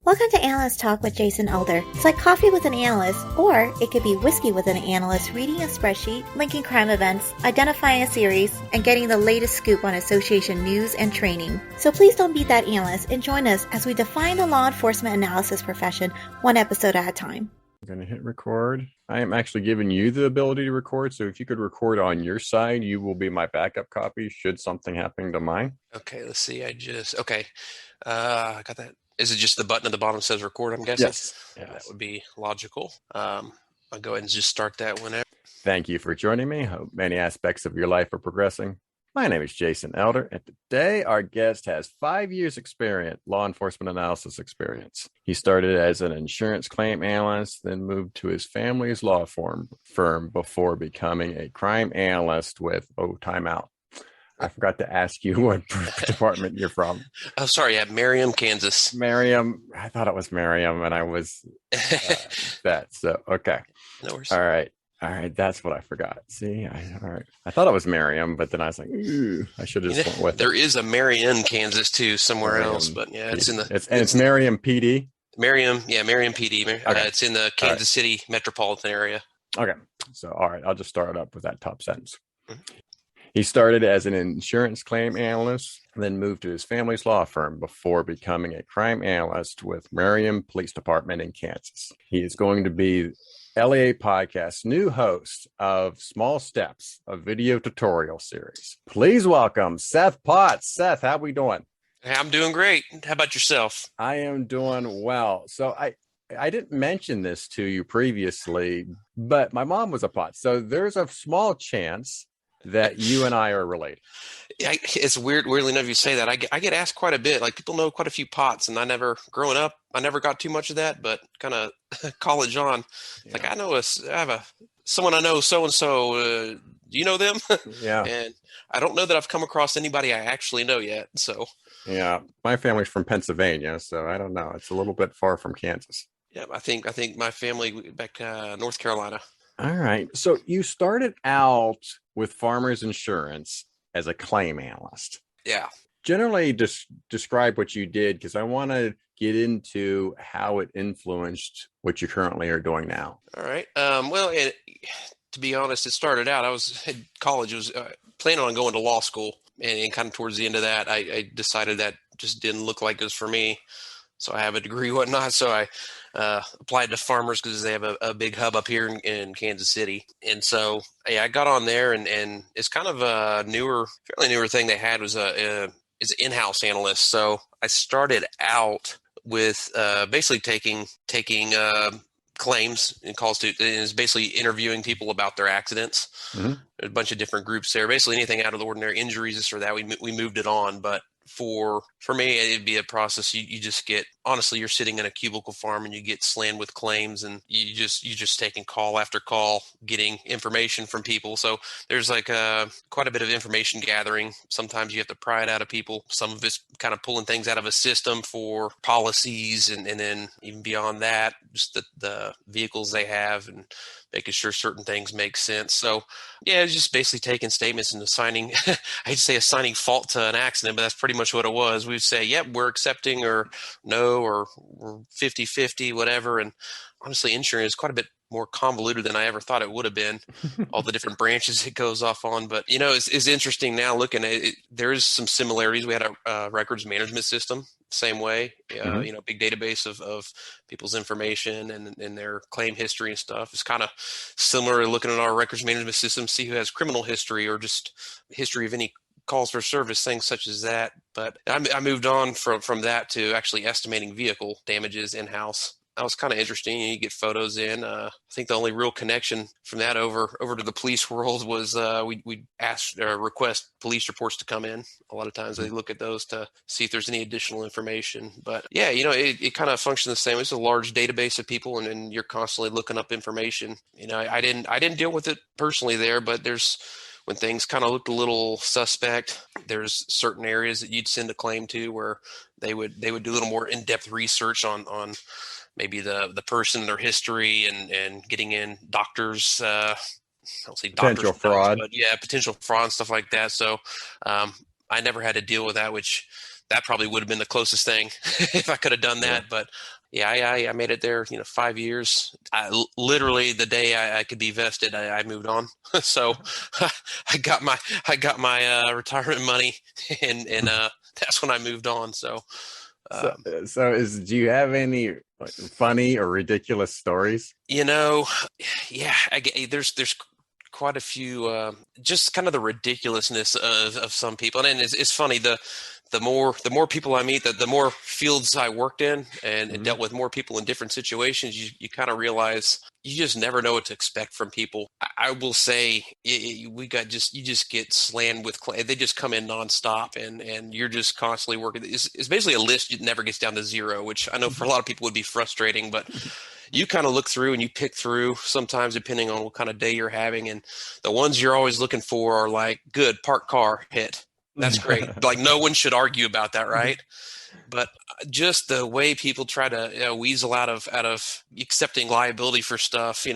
Welcome to Analyst Talk with Jason Elder. It's like coffee with an analyst, or it could be whiskey with an analyst reading a spreadsheet, linking crime events, identifying a series, and getting the latest scoop on association news and training. So please don't be that analyst and join us as we define the law enforcement analysis profession one episode at a time. I'm going to hit record. I am actually giving you the ability to record. So if you could record on your side, you will be my backup copy should something happen to mine. Okay, let's see. I got that. Is it just the button at the bottom that says record, I'm guessing? Yes. That would be logical. I'll go ahead and just start that whenever. Thank you for joining me. Hope many aspects of your life are progressing. My name is Jason Elder, and today our guest has 5 years experience, law enforcement analysis experience. He started as an insurance claim analyst, then moved to his family's law firm before becoming a crime analyst with, timeout. I forgot to ask you what department you're from. Oh, sorry. Yeah, Merriam, Kansas. Merriam. I thought it was Merriam, and I was that. So, okay. No worries. All right. That's what I forgot. See, all right. I thought it was Merriam, but then I was like, ooh, I should have just went with There is a Marion, Kansas, too, somewhere else. But yeah, it's in the... It's Merriam PD? Merriam PD. Okay. It's in the Kansas City metropolitan area. Okay. So, all right. I'll just start it up with that top sentence. Mm-hmm. He started as an insurance claim analyst, then moved to his family's law firm before becoming a crime analyst with Merriam Police Department in Kansas. He is going to be LEAPodcast's new host of Small Steps, a video tutorial series. Please welcome Seth Potts. Seth, how we doing? Hey, I'm doing great. How about yourself? I am doing well. So I didn't mention this to you previously, but my mom was a Potts. So there's a small chance that you and I are related. It's weirdly enough you say that. I get asked quite a bit. Like, people know quite a few Potts, and growing up, I never got too much of that, but kind of college on, like, I have someone I know, so-and-so, do you know them? Yeah. And I don't know that I've come across anybody I actually know yet. So yeah, my family's from Pennsylvania, so I don't know. It's a little bit far from Kansas. Yeah, I think my family back North Carolina. All right. So you started out with Farmers Insurance as a claim analyst. Yeah. Generally, just describe what you did, because I want to get into how it influenced what you currently are doing now. All right. To be honest, it started out, I was in college, was planning on going to law school. And kind of towards the end of that, I decided that just didn't look like it was for me. So I have a degree, whatnot. So I applied to Farmers because they have a big hub up here in Kansas City. And so I got on there, and it's kind of a fairly newer thing they had was is an in-house analyst. So I started out with basically taking claims and calls to, and is basically interviewing people about their accidents. Mm-hmm. There's a bunch of different groups there. Basically anything out of the ordinary, injuries, this or that. We moved it on, but for me, it'd be a process. You just get, honestly, you're sitting in a cubicle farm and you get slammed with claims, and you just taking call after call, getting information from people. So there's like quite a bit of information gathering. Sometimes you have to pry it out of people. Some of it's kind of pulling things out of a system for policies, and then even beyond that, just the vehicles they have and making sure certain things make sense. So yeah, it's just basically taking statements and assigning, I hate to say assigning fault to an accident, but that's pretty much what it was. We'd say, yep, we're accepting, or no, or we're 50-50, whatever. And honestly, insurance is quite a bit more convoluted than I ever thought it would have been, all the different branches it goes off on. But, it's interesting now looking at it. There is some similarities. We had a records management system, same way, big database of people's information and their claim history and stuff. It's kind of similar to looking at our records management system, see who has criminal history or just history of any calls for service, things such as that. But I moved on from that to actually estimating vehicle damages in-house. That was kind of interesting. You get photos in. I think the only real connection from that over to the police world was we ask or request police reports to come in. A lot of times they look at those to see if there's any additional information. But yeah, it kind of functions the same. It's a large database of people, and you're constantly looking up information. I didn't deal with it personally there, but when things kind of looked a little suspect, there's certain areas that you'd send a claim to where they would do a little more in-depth research on maybe the person, their history, and getting in doctors, I don't say potential fraud, but yeah, potential fraud and stuff like that. So I never had to deal with that, which that probably would have been the closest thing if I could have done that. But yeah, I made it there, 5 years. Literally the day I could be vested, I moved on. So I got my retirement money, and that's when I moved on. So. Do you have any funny or ridiculous stories? Yeah, there's quite a few, just kind of the ridiculousness of some people. And it's funny, the more people I meet, the more fields I worked in and dealt with more people in different situations, you kind of realize you just never know what to expect from people. I will say you just get slammed with they just come in nonstop, and you're just constantly working. It's basically a list that never gets down to zero, which I know for a lot of people would be frustrating, but you kind of look through and you pick through sometimes depending on what kind of day you're having. And the ones you're always looking for are like, good, parked car, hit. That's great. Like no one should argue about that, right? But just the way people try to weasel out of accepting liability for stuff,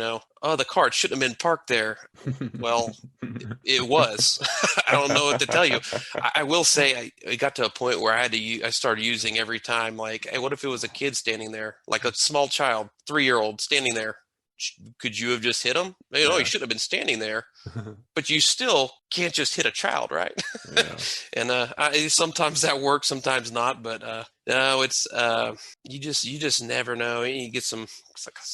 oh, the car shouldn't have been parked there. Well, it was. I don't know what to tell you. I will say I got to a point where I started using every time, like, hey, what if it was a kid standing there, like a small child, 3-year-old standing there? Could you have just hit him? He should have been standing there, but you still can't just hit a child, right? Yeah. And sometimes that works, sometimes not. But no, it's you just never know. You get some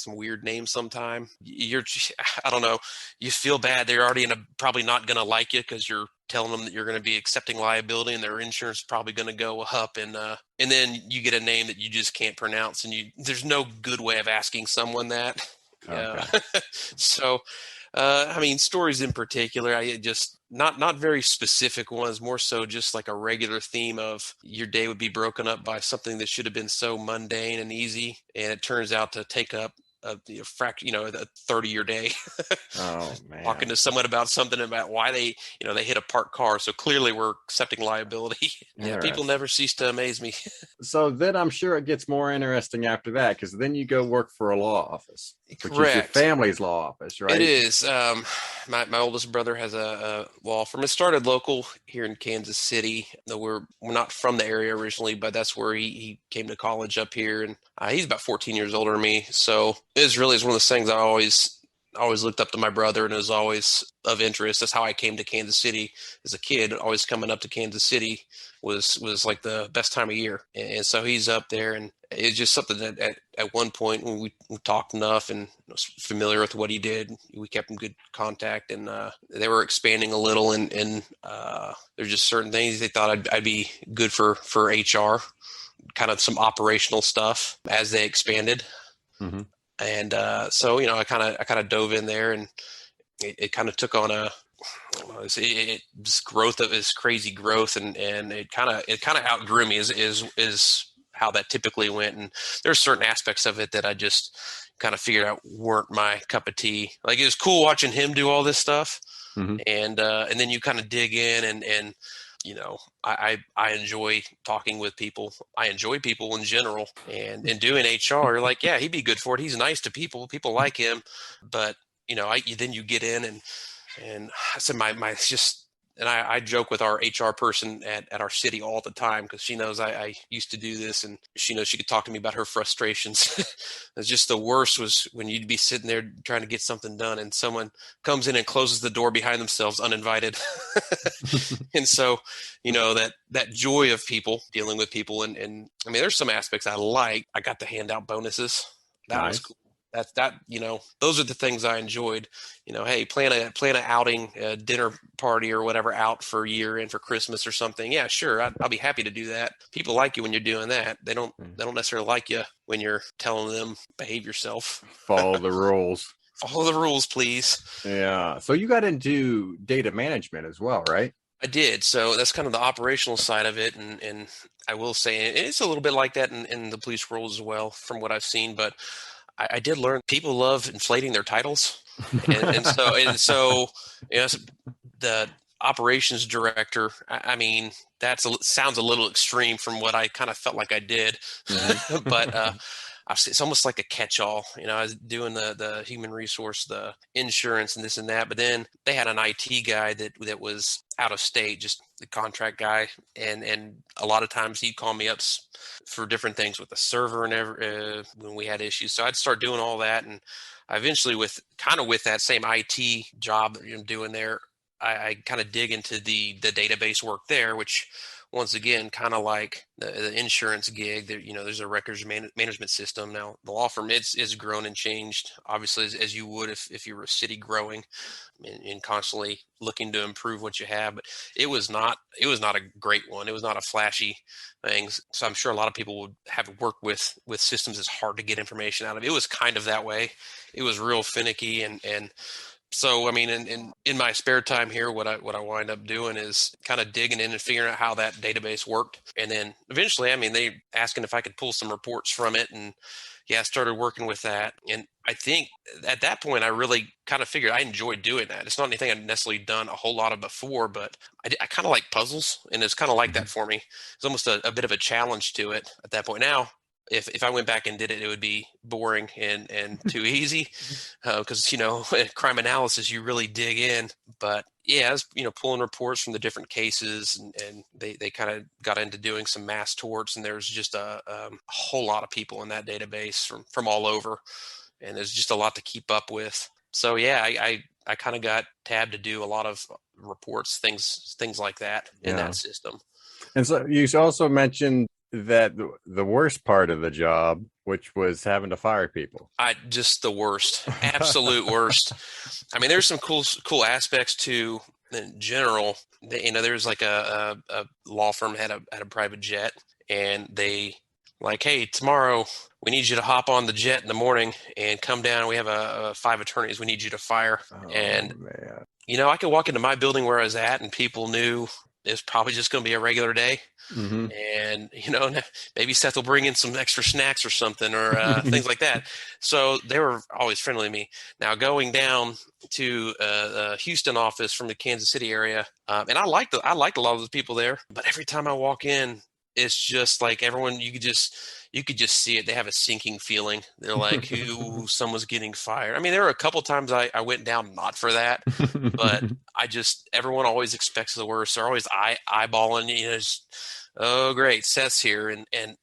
weird names sometime. I don't know. You feel bad. They're already probably not going to like you because you're telling them that you're going to be accepting liability, and their insurance is probably going to go up. And then you get a name that you just can't pronounce, and there's no good way of asking someone that. Yeah. Okay. So, stories in particular, I just not very specific ones, more so just like a regular theme of your day would be broken up by something that should have been so mundane and easy, and it turns out to take up a 30-year day. Oh man! Talking to someone about something about why they hit a parked car, so clearly we're accepting liability. Yeah, people never cease to amaze me. So then I'm sure it gets more interesting after that, because then you go work for a law office, which is your family's law office, right? It is. My oldest brother has a law firm. It started local here in Kansas City. Though we're not from the area originally, but that's where he came to college up here, and he's about 14 years older than me. So it's one of those things I always looked up to my brother, and it was always of interest. That's how I came to Kansas City as a kid. Always coming up to Kansas City was like the best time of year. And so he's up there, and it's just something that at one point when we talked enough and was familiar with what he did, we kept in good contact, and they were expanding a little, and there's just certain things they thought I'd be good for HR, kind of some operational stuff as they expanded. Mm-hmm. And so I kind of dove in there, and it kind of took on this growth of this crazy growth, and it kind of outgrew me is how that typically went. And there's certain aspects of it that I just kind of figured out weren't my cup of tea. Like, it was cool watching him do all this stuff, mm-hmm. and then you kind of dig in, and I enjoy talking with people. I enjoy people in general, and doing HR, you're like, yeah, he'd be good for it. He's nice to people. People like him, but then you get in, and I said I joke with our HR person at our city all the time, because she knows I used to do this, and she knows she could talk to me about her frustrations. It's just the worst was when you'd be sitting there trying to get something done, and someone comes in and closes the door behind themselves uninvited. And so, that joy of people, dealing with people, and there's some aspects I like. I got to hand out bonuses. That was cool. Those are the things I enjoyed. Hey, plan a outing, a dinner party or whatever out for a year and for Christmas or something. Yeah, sure. I'll be happy to do that. People like you when you're doing that. They don't necessarily like you when you're telling them behave yourself. Follow the rules. Follow the rules, please. Yeah. So you got into data management as well, right? I did. So that's kind of the operational side of it. And I will say it's a little bit like that in the police world as well, from what I've seen. But I did learn people love inflating their titles. And so the operations director, that sounds a little extreme from what I kind of felt like I did. Mm-hmm. But it's almost like a catch-all. I was doing the human resource, the insurance and this and that, but then they had an IT guy that was out of state, just the contract guy. And a lot of times he'd call me up for different things with the server and when we had issues. So I'd start doing all that. And I eventually with that same IT job that I'm doing there, I kind of dig into the database work there, which once again, kind of like the insurance gig, there's a records management system. Now, the law firm, it's grown and changed, obviously, as you would if you were a city growing and constantly looking to improve what you have. But it was not a great one. It was not a flashy thing. So I'm sure a lot of people would have worked with systems that's hard to get information out of. It was kind of that way. It was real finicky and so, I mean, in my spare time here, what I wind up doing is kind of digging in and figuring out how that database worked. And then eventually, I mean, they asking if I could pull some reports from it. And I started working with that. And I think at that point, I really kind of figured I enjoyed doing that. It's not anything I'd necessarily done a whole lot of before, but I kind of like puzzles. And it's kind of like that for me. It's almost a bit of a challenge to it at that point. Now, if I went back and did it, it would be boring and too easy because, crime analysis, you really dig in. But I was, pulling reports from the different cases and they kind of got into doing some mass torts. And there's just a whole lot of people in that database from all over. And there's just a lot to keep up with. So, I kind of got tabbed to do a lot of reports, things like that in that system. And so you also mentioned that the worst part of the job, which was having to fire people. Just the worst, absolute worst. I mean, there's some cool aspects to in general. There's like a law firm had a private jet, and they like, hey, tomorrow we need you to hop on the jet in the morning and come down. We have 5 attorneys we need you to fire. Oh, and man. I could walk into my building where I was at, and people knew it's probably just going to be a regular day. Mm-hmm. And, maybe Seth will bring in some extra snacks or something or things like that. So they were always friendly to me. Now going down to the Houston office from the Kansas City area, and I liked a lot of the people there. But every time I walk in, it's just like everyone, you could just see it. They have a sinking feeling. They're like, someone's getting fired. I mean, there were a couple times I went down not for that, but everyone always expects the worst. They're always eyeballing, oh, great, Seth's here. And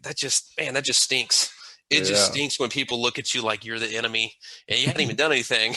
that just stinks. It just stinks when people look at you like you're the enemy and you haven't even done anything.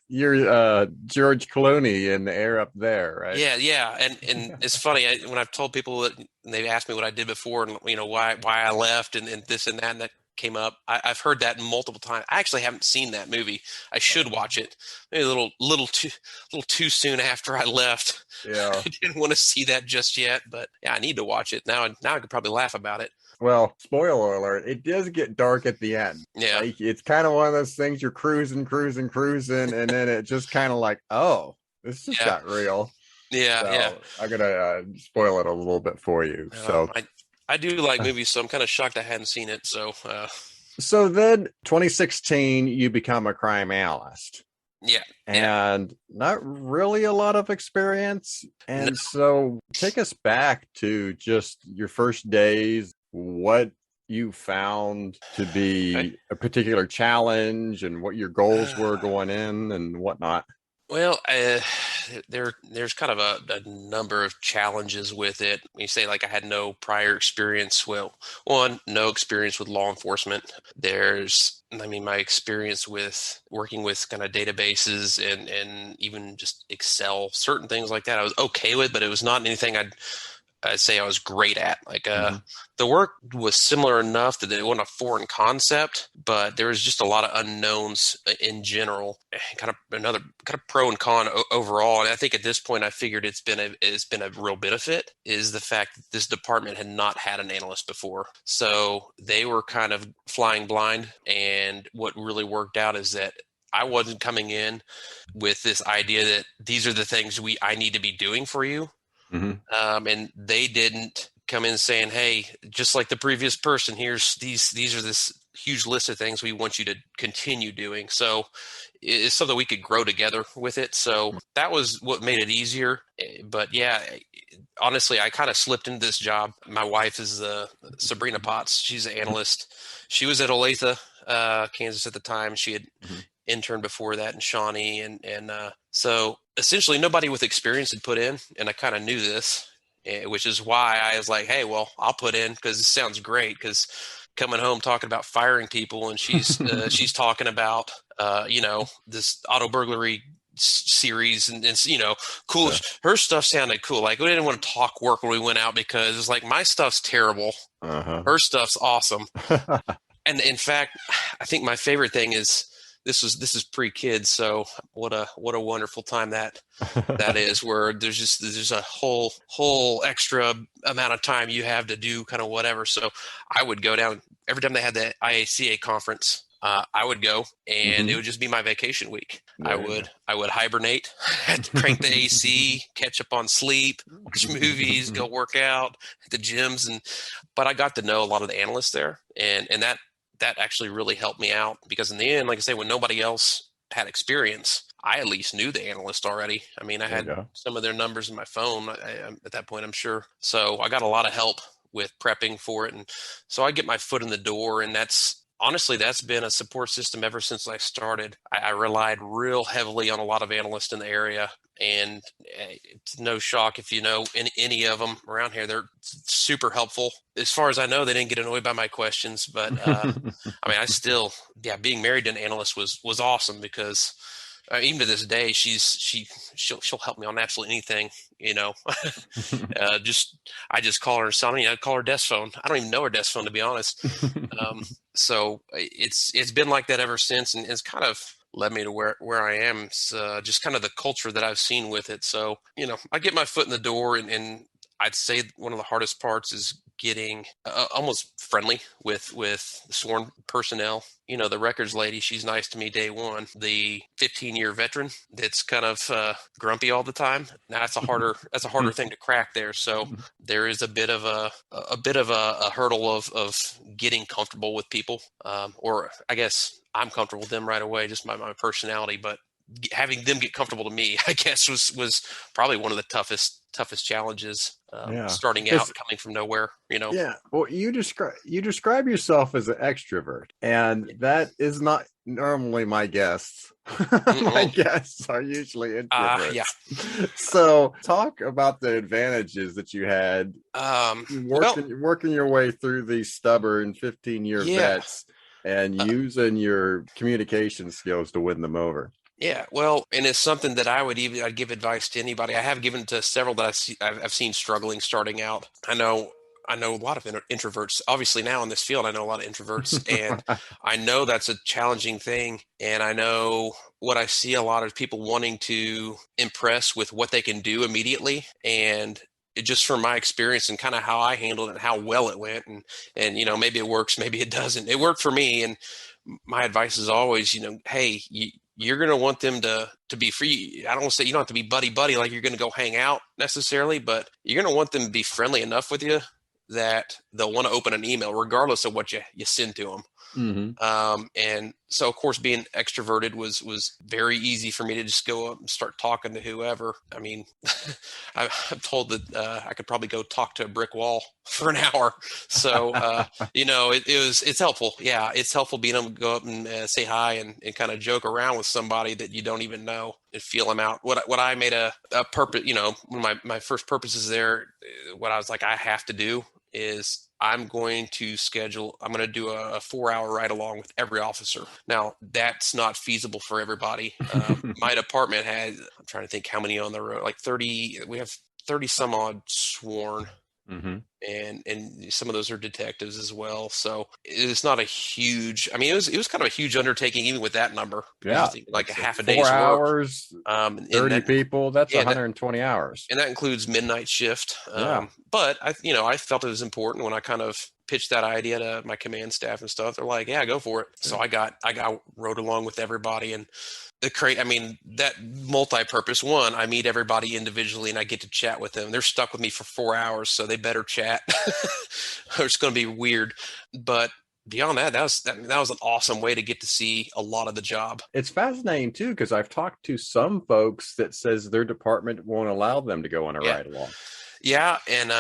You're George Clooney in the air up there, right? Yeah. And it's funny when I've told people that they've asked me what I did before and why I left and this and that came up. I've heard that multiple times. I actually haven't seen that movie. I should watch it. Maybe a little too soon after I left. Yeah, I didn't want to see that just yet, but I need to watch it now. I could probably laugh about it. Well, spoiler alert, it does get dark at the end. Yeah. Like, it's kind of one of those things you're cruising, and then it just kind of like, oh, this just got real. Yeah. I'm going to spoil it a little bit for you. So I do like movies, so I'm kind of shocked I hadn't seen it. So then 2016, you become a crime analyst. Yeah. And not really a lot of experience. And so take us back to just your first days, what you found to be a particular challenge and what your goals were going in and whatnot. Well, there's kind of a number of challenges with it. When you say like I had no prior experience, well, one, no experience with law enforcement. My experience with working with kind of databases and even just Excel, certain things like that, I was okay with, but it was not anything I'd say I was great at. Like the work was similar enough that it wasn't a foreign concept, but there was just a lot of unknowns in general. Kind of another kind of pro and con overall. And I think at this point, I figured it's been a real benefit is the fact that this department had not had an analyst before, so they were kind of flying blind. And what really worked out is that I wasn't coming in with this idea that these are the things I need to be doing for you. Mm-hmm. And they didn't come in saying, hey, just like the previous person, these are this huge list of things we want you to continue doing. So it's something we could grow together with it. So that was what made it easier. But yeah, honestly, I kind of slipped into this job. My wife is Sabrina Potts. She's an analyst. She was at Olathe, Kansas at the time. She had interned before that in Shawnee. And so essentially nobody with experience had put in, and I kind of knew this, which is why I was like, hey, well, I'll put in because this sounds great, because coming home talking about firing people, and she's talking about this auto burglary series and cool. Her stuff sounded cool. Like, we didn't want to talk work when we went out because it's like, my stuff's terrible. Her stuff's awesome. And in fact, I think my favorite thing is this is pre-kids, so what a wonderful time that is, where there's a whole extra amount of time you have to do kind of whatever. So I would go down every time they had the IACA conference. I would go, and it would just be my vacation week. I would hibernate, crank the AC, catch up on sleep, watch movies, go work out at the gyms, but I got to know a lot of the analysts there, and that actually really helped me out, because in the end, like I say, when nobody else had experience, I at least knew the analyst already. I mean, I had some of their numbers in my phone at that point, I'm sure. So I got a lot of help with prepping for it. And so I get my foot in the door, and that's been a support system ever since I started. I relied real heavily on a lot of analysts in the area, and it's no shock if you know any of them around here. They're super helpful. As far as I know, they didn't get annoyed by my questions, but I mean, I still, being married to an analyst was awesome, because even to this day, she'll help me on absolutely anything, I just call her something. I call her desk phone. I don't even know her desk phone, to be honest. So it's been like that ever since, and it's kind of led me to where I am. It's just kind of the culture that I've seen with it. So, I get my foot in the door, and I'd say one of the hardest parts is getting almost friendly with the sworn personnel. The records lady, she's nice to me day one. The 15-year veteran that's kind of grumpy all the time, that's a harder thing to crack there. So there is a bit of a hurdle of getting comfortable with people, or I guess I'm comfortable with them right away, just my personality. But having them get comfortable to me, I guess, was probably one of the toughest challenges, starting out, coming from nowhere. Yeah. Well, you describe yourself as an extrovert, and that is not normally my guests. My guests are usually introverts. So talk about the advantages that you had working your way through these stubborn 15-year vets, and using your communication skills to win them over. Yeah, well, and it's something that I'd give advice to anybody. I have given to several that I've seen struggling starting out. I know a lot of introverts. Obviously, now in this field, I know a lot of introverts, and I know that's a challenging thing. And I know what I see a lot of people wanting to impress with what they can do immediately, and just from my experience and kind of how I handled it and how well it went, and maybe it works, maybe it doesn't. It worked for me, and my advice is always, hey, you're going to want them to be free. I don't want to say you don't have to be buddy, like you're going to go hang out necessarily, but you're going to want them to be friendly enough with you that they'll want to open an email regardless of what you send to them. And so, of course, being extroverted was very easy for me to just go up and start talking to whoever. I mean, I'm told that I could probably go talk to a brick wall for an hour. So, it's helpful. Yeah, it's helpful being able to go up and say hi and kind of joke around with somebody that you don't even know and feel them out. What I made a purpose, one of my first purposes there, what I was like, I have to do is I'm going to do a 4-hour ride along with every officer. Now, that's not feasible for everybody. My department had, I'm trying to think how many on the road, like 30, we have 30 some odd sworn. And some of those are detectives as well. So it's not a huge, it was kind of a huge undertaking, even with that number. Yeah. Like a half a day's 4 hours, work. 30 people, that's 120 hours. And that includes midnight shift. But I felt it was important when I kind of pitched that idea to my command staff and stuff. They're like, yeah, go for it. So I rode along with everybody, and that multi-purpose one, I meet everybody individually and I get to chat with them. They're stuck with me for 4 hours, so they better chat or it's going to be weird. But beyond that, that was an awesome way to get to see a lot of the job. It's fascinating too, because I've talked to some folks that says their department won't allow them to go on a ride along. Yeah, and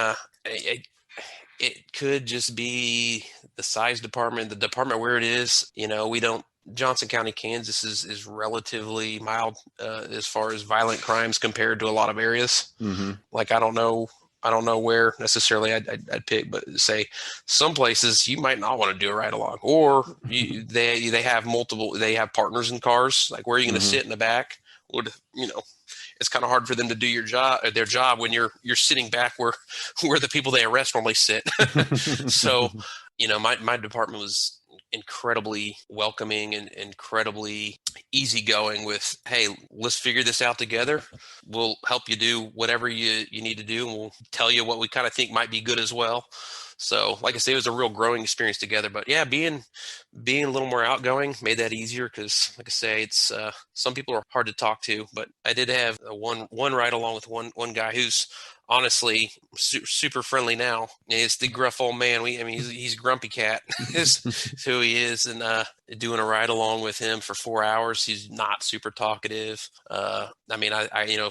it could just be the size department, the department where it is. We don't. Johnson County, Kansas is relatively mild as far as violent crimes compared to a lot of areas. Mm-hmm. Like I don't know where necessarily I'd pick, but say some places you might not want to do a ride along, or they have partners in cars. Like where are you going to sit in the back? It's kind of hard for them to do their job when you're sitting back where the people they arrest normally sit. So, my department was incredibly welcoming and incredibly easygoing with, hey, let's figure this out together. We'll help you do whatever you need to do, and we'll tell you what we kind of think might be good as well. So, like I say, it was a real growing experience together. But yeah, being a little more outgoing made that easier because, like I say, it's some people are hard to talk to. But I did have one ride along with one guy who's honestly super friendly now. It's the gruff old man. He's a grumpy cat is who he is. And doing a ride along with him for 4 hours, he's not super talkative. I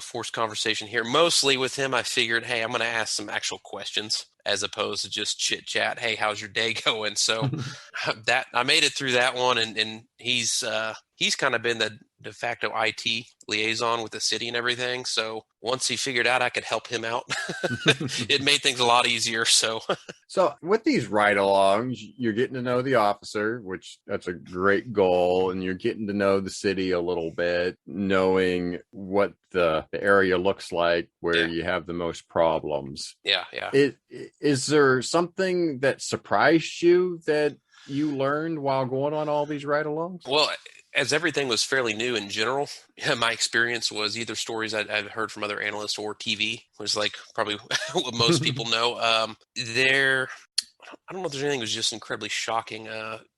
forced conversation here. Mostly with him, I figured, hey, I'm going to ask some actual questions as opposed to just chit chat. Hey, how's your day going? So that I made it through that one. And he's kind of been the de facto IT liaison with the city and everything. So once he figured out I could help him out, it made things a lot easier. So with these ride-alongs, you're getting to know the officer, which that's a great goal. And you're getting to know the city a little bit, knowing what the area looks like where you have the most problems. Yeah. Is there something that surprised you that you learned while going on all these ride-alongs? Well, as everything was fairly new in general, my experience was either stories I've heard from other analysts or TV, was like probably what most people know. I don't know if there's anything that was just incredibly shocking.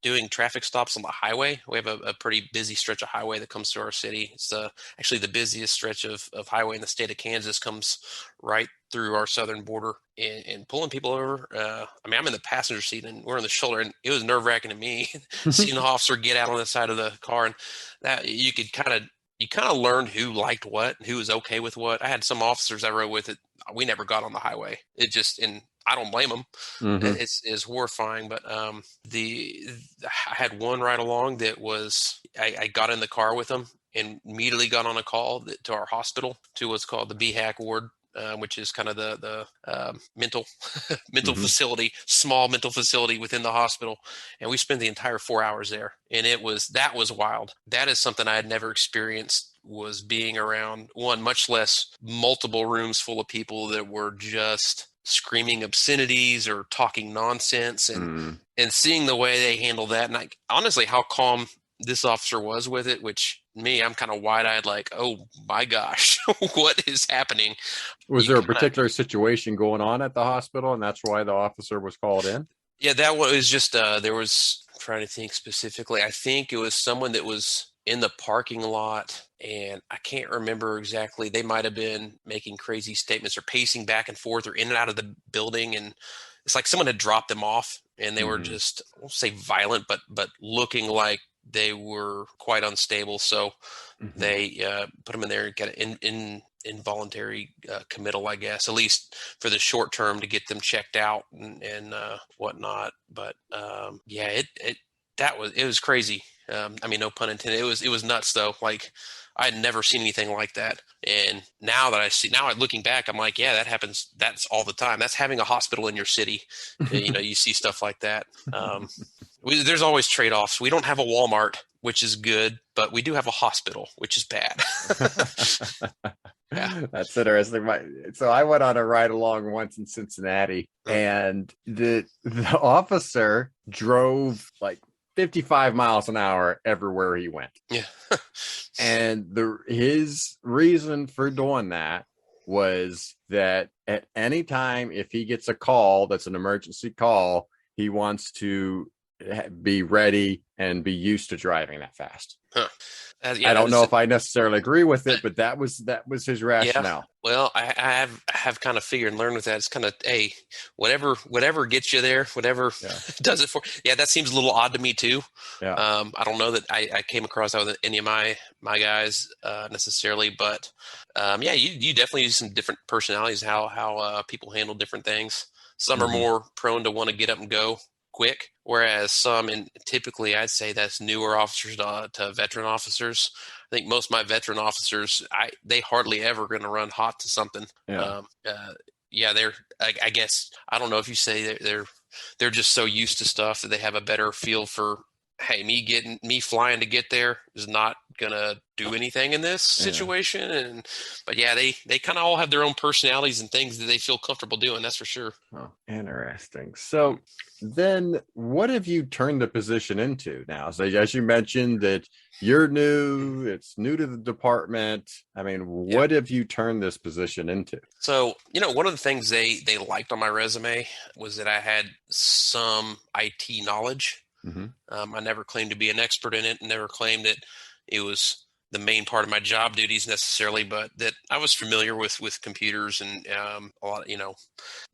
Doing traffic stops on the highway. We have a pretty busy stretch of highway that comes through our city. It's actually the busiest stretch of highway in the state of Kansas, comes right through our southern border, and pulling people over. I'm in the passenger seat and we're on the shoulder, and it was nerve-wracking to me seeing the officer get out on the side of the car, and that you kind of learned who liked what and who was okay with what. I had some officers I rode with it. We never got on the highway. I don't blame them. Mm-hmm. It's horrifying. But I had one ride along that was, I got in the car with them and immediately got on a call to our hospital, to what's called the BHAC ward, which is kind of the mental mm-hmm. facility, small mental facility within the hospital. And we spent the entire 4 hours there. And that was wild. That is something I had never experienced, was being around much less multiple rooms full of people that were just screaming obscenities or talking nonsense, and seeing the way they handle that. And honestly, how calm this officer was with it, which I'm kind of wide-eyed, like, oh my gosh, what is happening? Was there a particular situation going on at the hospital, and that's why the officer was called in? Yeah, that was just, I'm trying to think specifically. I think it was someone that was in the parking lot, and I can't remember exactly. They might have been making crazy statements or pacing back and forth or in and out of the building, and it's like someone had dropped them off, and they were just, I won't say violent, but looking like they were quite unstable. So they put them in there and get an involuntary committal, I guess, at least for the short term, to get them checked out and whatnot. But it was crazy. No pun intended. It was nuts though. Like, I had never seen anything like that. And now looking back, I'm like, yeah, that happens. That's all the time. That's having a hospital in your city. You see stuff like that. There's always trade-offs. We don't have a Walmart, which is good, but we do have a hospital, which is bad. Yeah. That's interesting. So I went on a ride along once in Cincinnati, and the officer drove like 55 miles an hour everywhere he went. Yeah. And his reason for doing that was that at any time, if he gets a call that's an emergency call, he wants to be ready and be used to driving that fast. Huh. I don't know if I necessarily agree with it, but that was his rationale. Yeah. Well, I have kind of figured and learned with that. It's kind of, hey, whatever gets you there, whatever does it for. Yeah, that seems a little odd to me too. Yeah. I don't know that I came across that with any of my guys necessarily, but yeah, you definitely use some different personalities, how people handle different things. Some are more prone to want to get up and go quick, whereas some, and typically I'd say that's newer officers to veteran officers. I think most of my veteran officers, they hardly ever going to run hot to something. Yeah. They're. I guess I don't know if you say they're just so used to stuff that they have a better feel for. Hey, me flying to get there is not gonna do anything in this situation. But yeah, they kind of all have their own personalities and things that they feel comfortable doing. That's for sure. Oh, interesting. So then what have you turned the position into now? So as you mentioned that you're new, it's new to the department. I mean, what have you turned this position into? So, one of the things they liked on my resume was that I had some IT knowledge. I never claimed to be an expert in it, never claimed that it was the main part of my job duties necessarily, but that I was familiar with computers and a lot.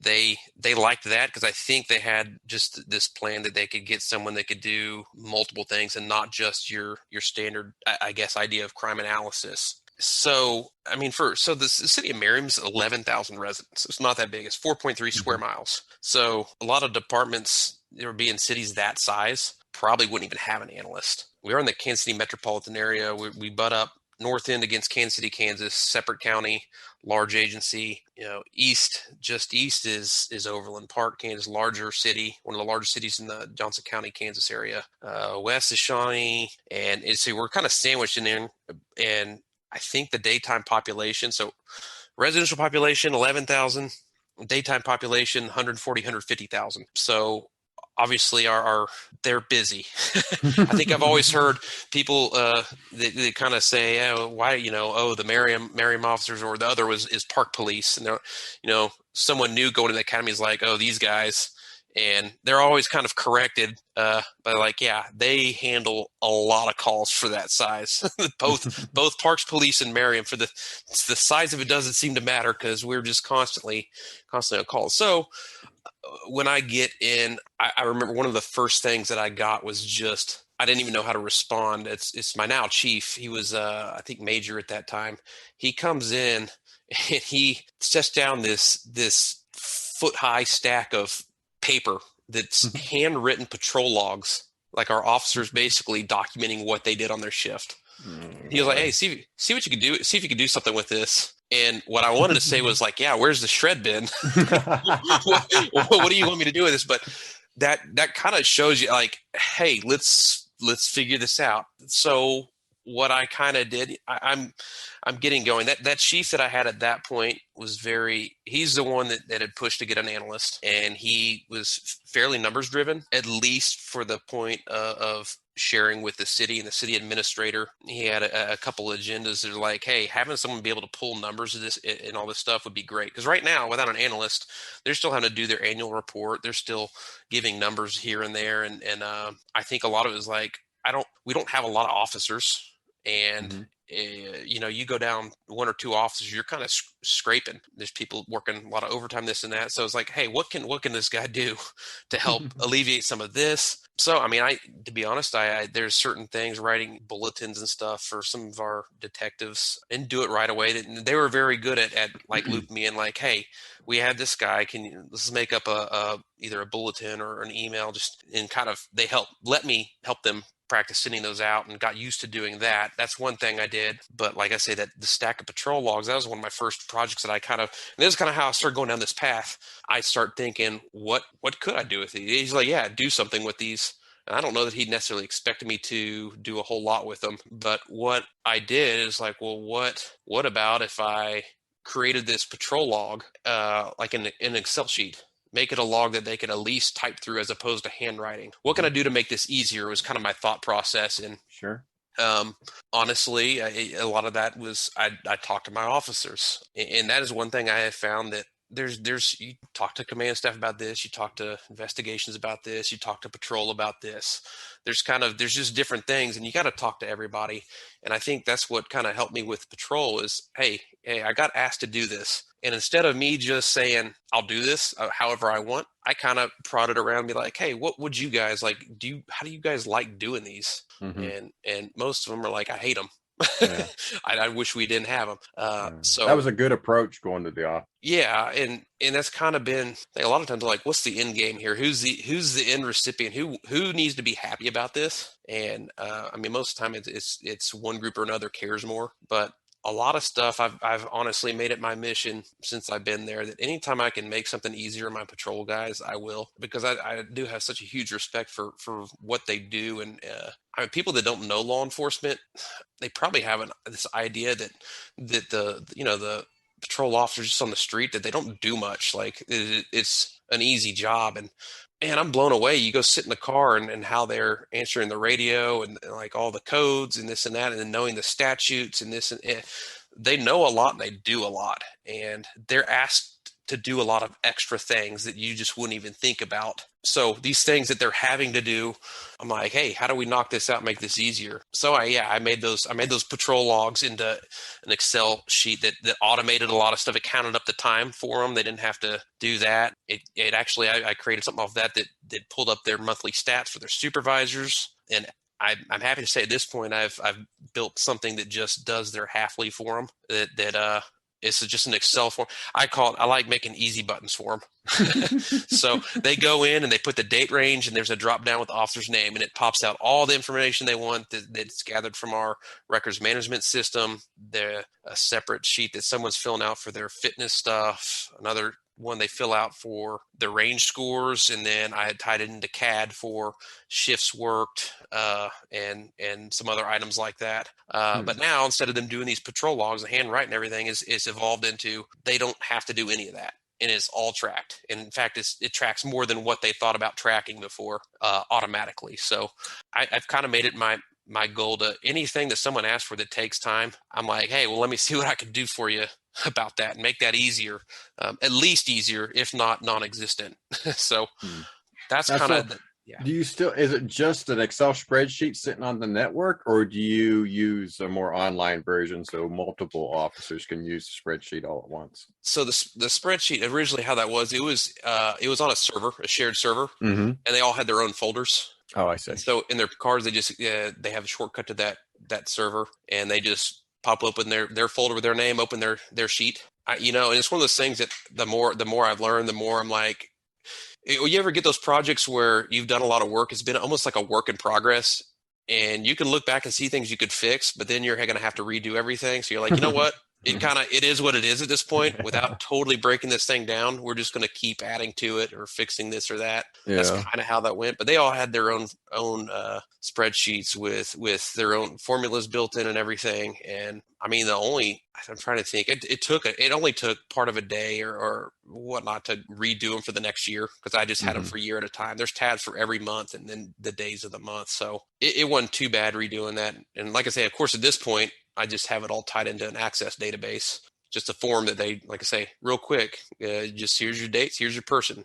They liked that because I think they had just this plan that they could get someone that could do multiple things and not just your standard, I guess, idea of crime analysis. So, I mean, so the city of Merriam's 11,000 residents. It's not that big. It's 4.3 square miles. So a lot of departments, there would be in cities that size, probably wouldn't even have an analyst. We are in the Kansas City metropolitan area. We butt up north end against Kansas City, Kansas, separate county, large agency. Just east is Overland Park, Kansas, larger city, one of the largest cities in the Johnson County, Kansas area. West is Shawnee, and so we're kind of sandwiched in there, and I think the daytime population, so residential population, 11,000, daytime population, 140, 150,000. So obviously they're busy. I think I've always heard people, they kind of say, why, the Merriam officers, or the other is park police. And someone new going to the academy is like, these guys. And they're always kind of corrected, but they handle a lot of calls for that size. both Parks Police and Merriam, for the size of it doesn't seem to matter because we're just constantly on calls. So when I get in, I remember one of the first things that I got was just, I didn't even know how to respond. It's my now chief. He was, I think, major at that time. He comes in and he sets down this foot-high stack of paper that's handwritten patrol logs, like our officers basically documenting what they did on their shift. He was like, hey, see what you can do. See if you can do something with this. And what I wanted to say was like, yeah, where's the shred bin? What do you want me to do with this? But that kind of shows you like, hey, let's figure this out. So what I kind of did, I'm getting going. That chief that I had at that point was he's the one that had pushed to get an analyst, and he was fairly numbers driven, at least for the point of sharing with the city and the city administrator. He had a couple agendas that are like, hey, having someone be able to pull numbers of this and all this stuff would be great. Because right now, without an analyst, they're still having to do their annual report. They're still giving numbers here and there. And I think a lot of it is like, we don't have a lot of officers. And you go down one or two officers, you're kind of scraping. There's people working a lot of overtime, this and that. So it's like, hey, what can this guy do to help alleviate some of this? So, I mean, to be honest, there's certain things, writing bulletins and stuff for some of our detectives, and do it right away. They were very good at like looping me in, like, hey, we have this guy. Let's make up either a bulletin or an email, just in kind of, let me help them practice sending those out, and got used to doing that. That's one thing I did. But like I say, that the stack of patrol logs, that was one of my first projects that and this is kind of how I started going down this path. I start thinking, what could I do with these? He's like, yeah, do something with these. And I don't know that he necessarily expected me to do a whole lot with them. But what I did is like, well, what about if I created this patrol log, like in an Excel sheet? Make it a log that they could at least type through as opposed to handwriting. What can I do to make this easier was kind of my thought process. And sure. Honestly, a lot of that was I talked to my officers. And that is one thing I have found, that you talk to command staff about this, you talk to investigations about this, you talk to patrol about this. There's just different things, and you got to talk to everybody. And I think that's what kind of helped me with patrol is, hey, I got asked to do this. And instead of me just saying, I'll do this however I want, I kind of prodded around and be like, hey, what would you guys like? How do you guys like doing these? And most of them are like, I hate them. Yeah. I wish we didn't have them. So that was a good approach going to the office. Yeah, and that's kind of been a lot of times like, what's the end game here? Who's the end recipient? Who needs to be happy about this? And I mean, most of the time it's one group or another cares more, but a lot of stuff I've honestly made it my mission since I've been there that anytime I can make something easier on my patrol guys, I will, because I do have such a huge respect for what they do. And I mean, people that don't know law enforcement, they probably have this idea that the patrol officers just on the street, that they don't do much. Like it's an easy job. And man, I'm blown away. You go sit in the car and how they're answering the radio and like all the codes and this and that, and then knowing the statutes and this, and they know a lot and they do a lot, and they're asked to do a lot of extra things that you just wouldn't even think about. So these things that they're having to do, I'm like, hey, how do we knock this out, make this easier? So I made those patrol logs into an Excel sheet that automated a lot of stuff. It counted up the time for them. They didn't have to do that. It actually, I created something off that pulled up their monthly stats for their supervisors. And I'm happy to say at this point, I've built something that just does their halfly for them. It's just an Excel form. I like making easy buttons for them. So they go in and they put the date range, and there's a drop down with the officer's name, and it pops out all the information they want that's gathered from our records management system. A separate sheet that someone's filling out for their fitness stuff, another one they fill out for the range scores, and then I had tied it into CAD for shifts worked and some other items like that. But now, instead of them doing these patrol logs, the handwriting, everything is evolved into they don't have to do any of that, and it's all tracked. And in fact, it tracks more than what they thought about tracking before automatically. So I've kind of made it my goal to anything that someone asks for that takes time. I'm like, hey, well, let me see what I can do for you about that and make that easier, at least easier, if not non-existent. So that's kind of, yeah. Do you still, is it just an Excel spreadsheet sitting on the network, or do you use a more online version so multiple officers can use the spreadsheet all at once? So the spreadsheet, originally how that was, it was on a server, a shared server, and they all had their own folders. Oh, I see. So in their cars, they just they have a shortcut to that server, and they just pop open their folder with their name, open their sheet. And it's one of those things that the more I've learned, the more I'm like, you ever get those projects where you've done a lot of work? It's been almost like a work in progress, and you can look back and see things you could fix, but then you're going to have to redo everything. So you're like, you know what? It is what it is at this point. Without totally breaking this thing down, we're just going to keep adding to it or fixing this or that. Yeah. That's kind of how that went. But they all had their own spreadsheets with their own formulas built in and everything. And I mean, I'm trying to think. It only took part of a day or whatnot to redo them for the next year, because I just had them for a year at a time. There's tabs for every month and then the days of the month. So it wasn't too bad redoing that. And like I say, of course, at this point, I just have it all tied into an Access database, just a form that they, like I say, real quick, just here's your dates, here's your person.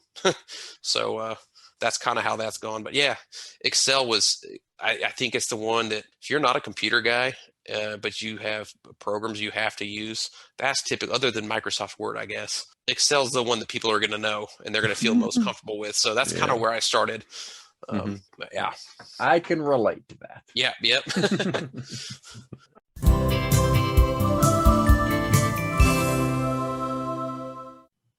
So that's kind of how that's gone. But yeah, Excel was, I think it's the one that if you're not a computer guy, but you have programs you have to use, that's typical, other than Microsoft Word, I guess. Excel's the one that people are going to know and they're going to feel most comfortable with. So that's kind of where I started. But yeah. I can relate to that. Yeah. Yep.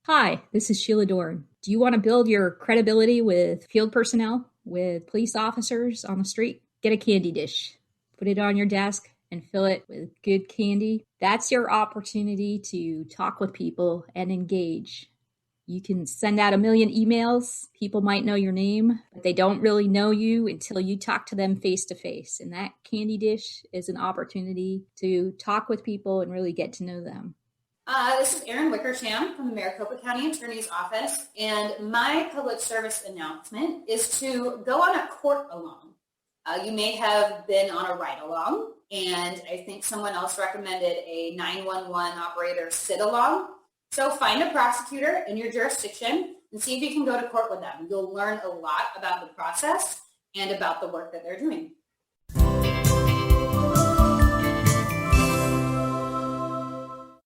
Hi, this is Shelagh Dorn. Do you want to build your credibility with field personnel, with police officers on the street? Get a candy dish, put it on your desk, and fill it with good candy. That's your opportunity to talk with people and engage. You can send out 1 million emails. People might know your name, but they don't really know you until you talk to them face to face. And that candy dish is an opportunity to talk with people and really get to know them. This is Erin Wickersham from the Maricopa County Attorney's Office, and my public service announcement is to go on a court along. You may have been on a ride along, and I think someone else recommended a 911 operator sit along. So find a prosecutor in your jurisdiction and see if you can go to court with them. You'll learn a lot about the process and about the work that they're doing.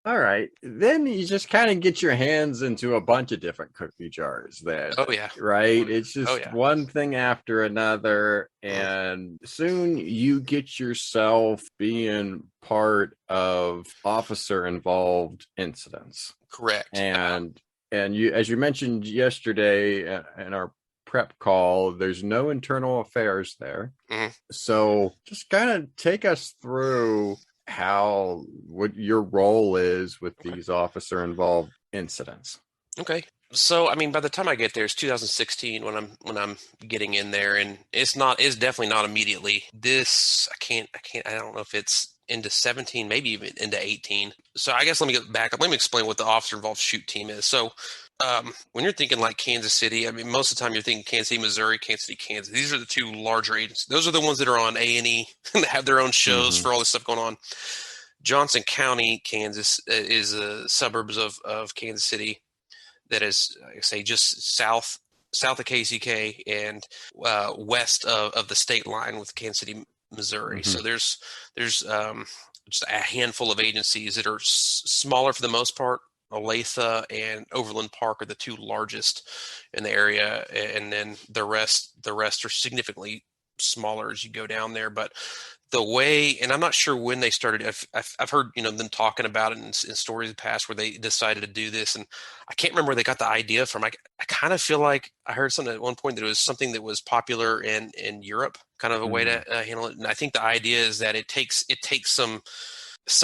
All right. Then you just kind of get your hands into a bunch of different cookie jars then. Oh, yeah. Right? It's just yeah. one thing after another. And soon you get yourself being part of officer-involved incidents. Correct. And you, as you mentioned yesterday in our prep call, there's no internal affairs there. Mm-hmm. So just kind of take us through what your role is with these officer involved incidents. Okay. So, I mean, by the time I get there, it's 2016 when I'm getting in there, and it's definitely not immediately. I don't know if it's into 17, maybe even into 18. So I guess let me get back up. Let me explain what the officer involved shoot team is. So, when you're thinking like Kansas City, I mean, most of the time you're thinking Kansas City, Missouri, Kansas City, Kansas. These are the two larger agencies. Those are the ones that are on A&E and have their own shows for all this stuff going on. Johnson County, Kansas, is suburbs of Kansas City. That is, like I say, just south of KCK and west of the state line with Kansas City, Missouri. So there's just a handful of agencies that are smaller for the most part. Olathe and Overland Park are the two largest in the area, and then the rest are significantly smaller as you go down there. But the way, and I'm not sure when they started. I've heard them talking about it in stories in the past where they decided to do this, and I can't remember where they got the idea from. I kind of feel like I heard something at one point that it was something that was popular in Europe, kind of a way to handle it. And I think the idea is that it takes some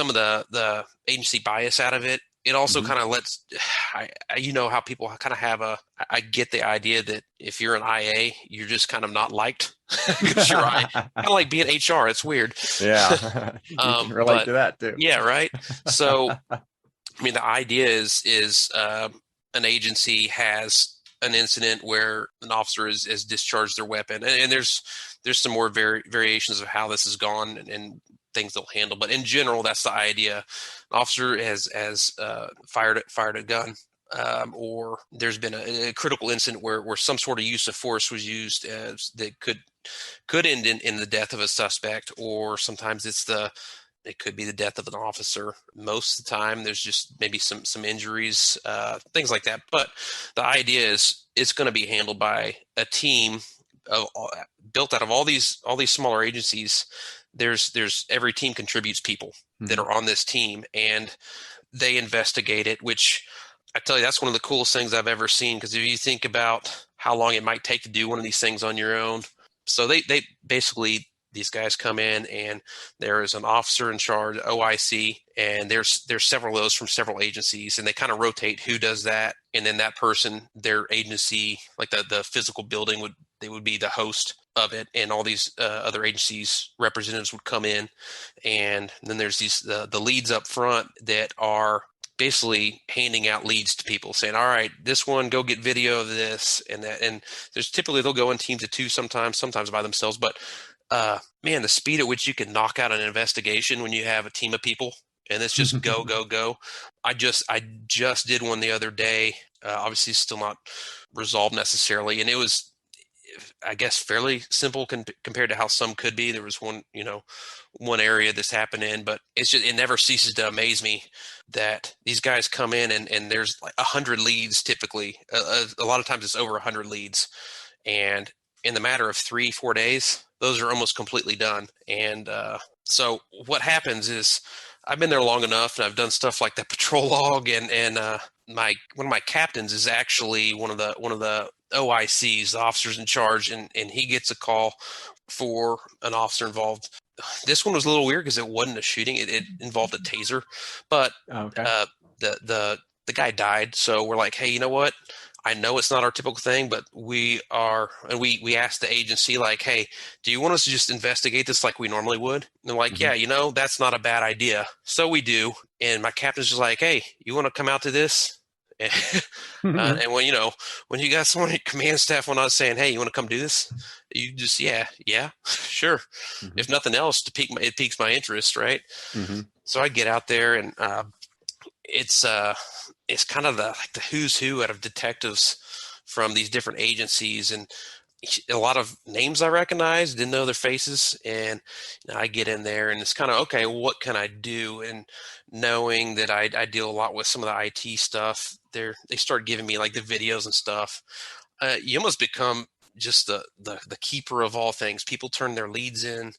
of the agency bias out of it. It also kind of lets, how people kind of have I get the idea that if you're an IA, you're just kind of not liked because you're kind of like being HR. It's weird. Yeah. You can relate to that too. Yeah. Right. So, I mean, the idea is an agency has an incident where an officer has discharged their weapon, and there's some more variations of how this has gone and things they'll handle. But in general, that's the idea. An officer has fired a gun, or there's been a critical incident where some sort of use of force was used that could end in the death of a suspect, or sometimes it could be the death of an officer. Most of the time, there's just maybe some injuries, things like that. But the idea is it's going to be handled by a team built out of all these smaller agencies. There's every team contributes people that are on this team, and they investigate it, which I tell you, that's one of the coolest things I've ever seen. Because if you think about how long it might take to do one of these things on your own. So they basically, these guys come in, and there is an officer in charge, OIC, and there's several of those from several agencies, and they kind of rotate who does that. And then that person, their agency, like the physical building would be the host of it, and all these other agencies representatives would come in, and then there's these the leads up front that are basically handing out leads to people, saying, all right, this one, go get video of this and that. And there's typically, they'll go in teams of two sometimes by themselves, but man, the speed at which you can knock out an investigation when you have a team of people, and it's just go, go, go. I just did one the other day. Obviously still not resolved necessarily. And it was, I guess, fairly simple compared to how some could be. There was one area this happened in, but it never ceases to amaze me that these guys come in and there's like 100 leads typically. A lot of times it's over 100 leads. And in the matter of 3-4 days, those are almost completely done. And so what happens is, I've been there long enough, and I've done stuff like the patrol log, and one of my captains is actually one of the OICs, the officers in charge, and he gets a call for an officer involved. This one was a little weird because it wasn't a shooting; it involved a taser, but the guy died. So we're like, hey, you know what? I know it's not our typical thing, but we asked the agency, like, hey, do you want us to just investigate this like we normally would? And they're like, yeah, that's not a bad idea. So we do. And my captain's just like, hey, you want to come out to this? And when you got someone in command staff when I was saying, hey, you want to come do this? You just, yeah, sure. If nothing else, it piques my interest, right? So I get out there, and it's it's kind of the who's who out of detectives from these different agencies, and a lot of names I recognize, didn't know their faces, and I get in there and it's kind of, okay, what can I do? And knowing that I deal a lot with some of the IT stuff, they start giving me like the videos and stuff. You almost become just the keeper of all things. People turn their leads in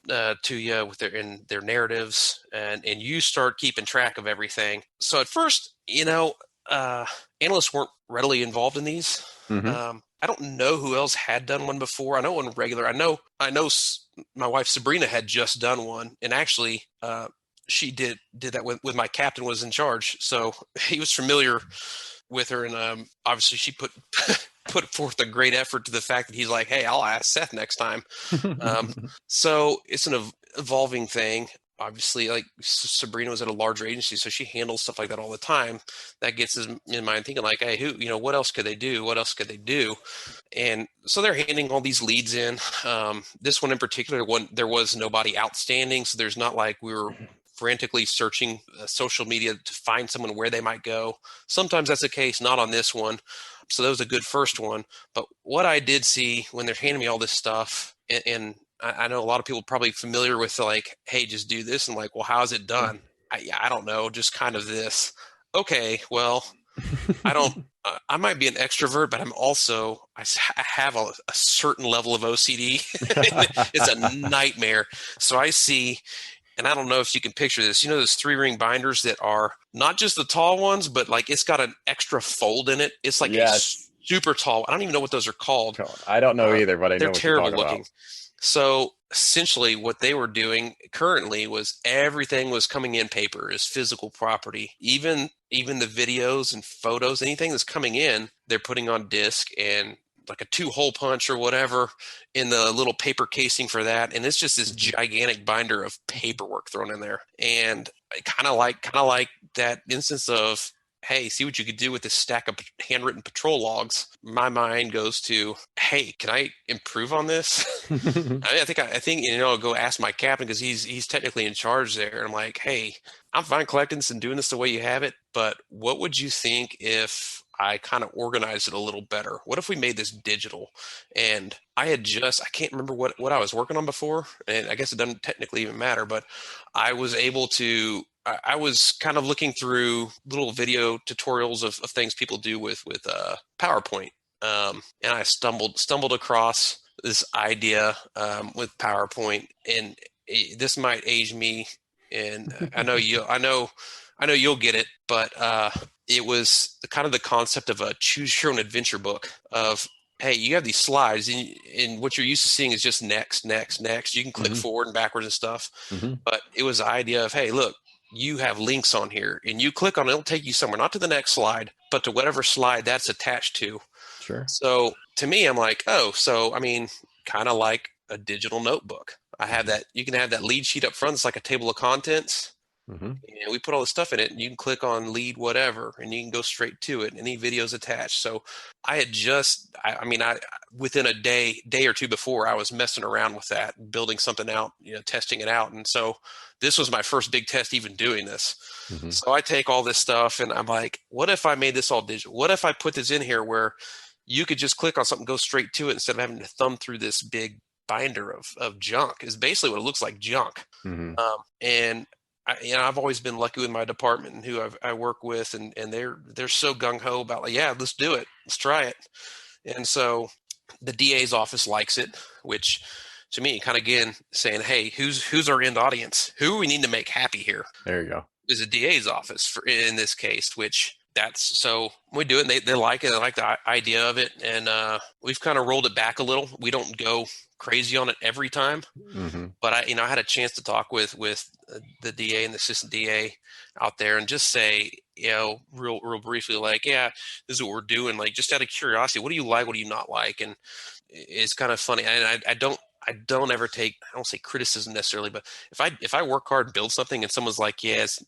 to you with their narratives, and you start keeping track of everything. So at first, analysts weren't readily involved in these. Mm-hmm. I don't know who else had done one before. I know one regular. I know my wife Sabrina had just done one, and actually, she did that with my captain was in charge, so he was familiar with her, and obviously she put forth a great effort to the fact that he's like, hey, I'll ask Seth next time. So it's an evolving thing. Obviously, like Sabrina was at a larger agency, so she handles stuff like that all the time. That gets us in mind thinking like, hey, what else could they do? What else could they do? And so they're handing all these leads in. This one in particular, there was nobody outstanding, so there's not like we were frantically searching social media to find someone where they might go. Sometimes that's the case, not on this one. So that was a good first one. But what I did see when they're handing me all this stuff, and I know a lot of people probably familiar with like, hey, just do this. And like, well, how's it done? I don't know, just kind of this. Okay, well, I might be an extrovert, but I have a certain level of OCD. It's a nightmare. So I see, and I don't know if you can picture this, those 3-ring binders that are not just the tall ones, but like it's got an extra fold in it. It's like a super tall. I don't even know what those are called. I don't know either, but I know they're what terrible you're talking looking. about. So essentially what they were doing currently was everything was coming in paper as physical property. Even the videos and photos, anything that's coming in, they're putting on disk and like a 2-hole punch or whatever in the little paper casing for that. And it's just this gigantic binder of paperwork thrown in there. And kind of like that instance of, hey, see what you could do with this stack of handwritten patrol logs. My mind goes to, hey, can I improve on this? I think I'll go ask my captain because he's technically in charge there. I'm like, hey, I'm fine collecting this and doing this the way you have it, but what would you think if I kind of organized it a little better? What if we made this digital? And I can't remember what I was working on before, and I guess it doesn't technically even matter, but I was kind of looking through little video tutorials of things people do with PowerPoint. And I stumbled across this idea with PowerPoint, and this might age me, and I know you'll get it, but it was kind of the concept of a choose your own adventure book of, hey, you have these slides, and what you're used to seeing is just next. You can click forward and backwards and stuff, but it was the idea of, hey, look, you have links on here, and you click on it, it'll take you somewhere, not to the next slide, but to whatever slide that's attached to. Sure. So to me, I'm like, kind of like a digital notebook. I have that. You can have that lead sheet up front. It's like a table of contents. And we put all the stuff in it, and you can click on lead whatever, and you can go straight to it. Any videos attached. So I had within a day or two before, I was messing around with that, building something out, testing it out. And so this was my first big test, even doing this. So I take all this stuff, and I'm like, what if I made this all digital? What if I put this in here where you could just click on something, go straight to it instead of having to thumb through this big binder of junk? Is basically what it looks like, junk. And I've always been lucky with my department and who I work with, and they're so gung ho about like, yeah, let's do it, let's try it. And so the DA's office likes it, which to me, kind of again saying, hey, who's our end audience? Who we need to make happy here? There you go. Is the DA's office in this case, which so we do it. And they like it. They like the idea of it, and we've kind of rolled it back a little. We don't go crazy on it every time, but I had a chance to talk with the DA and the assistant DA out there, and just say, real briefly, like, yeah, this is what we're doing. Like, just out of curiosity, what do you like? What do you not like? And it's kind of funny. And I don't ever take, I don't say criticism necessarily, but if I work hard and build something and someone's like, yes,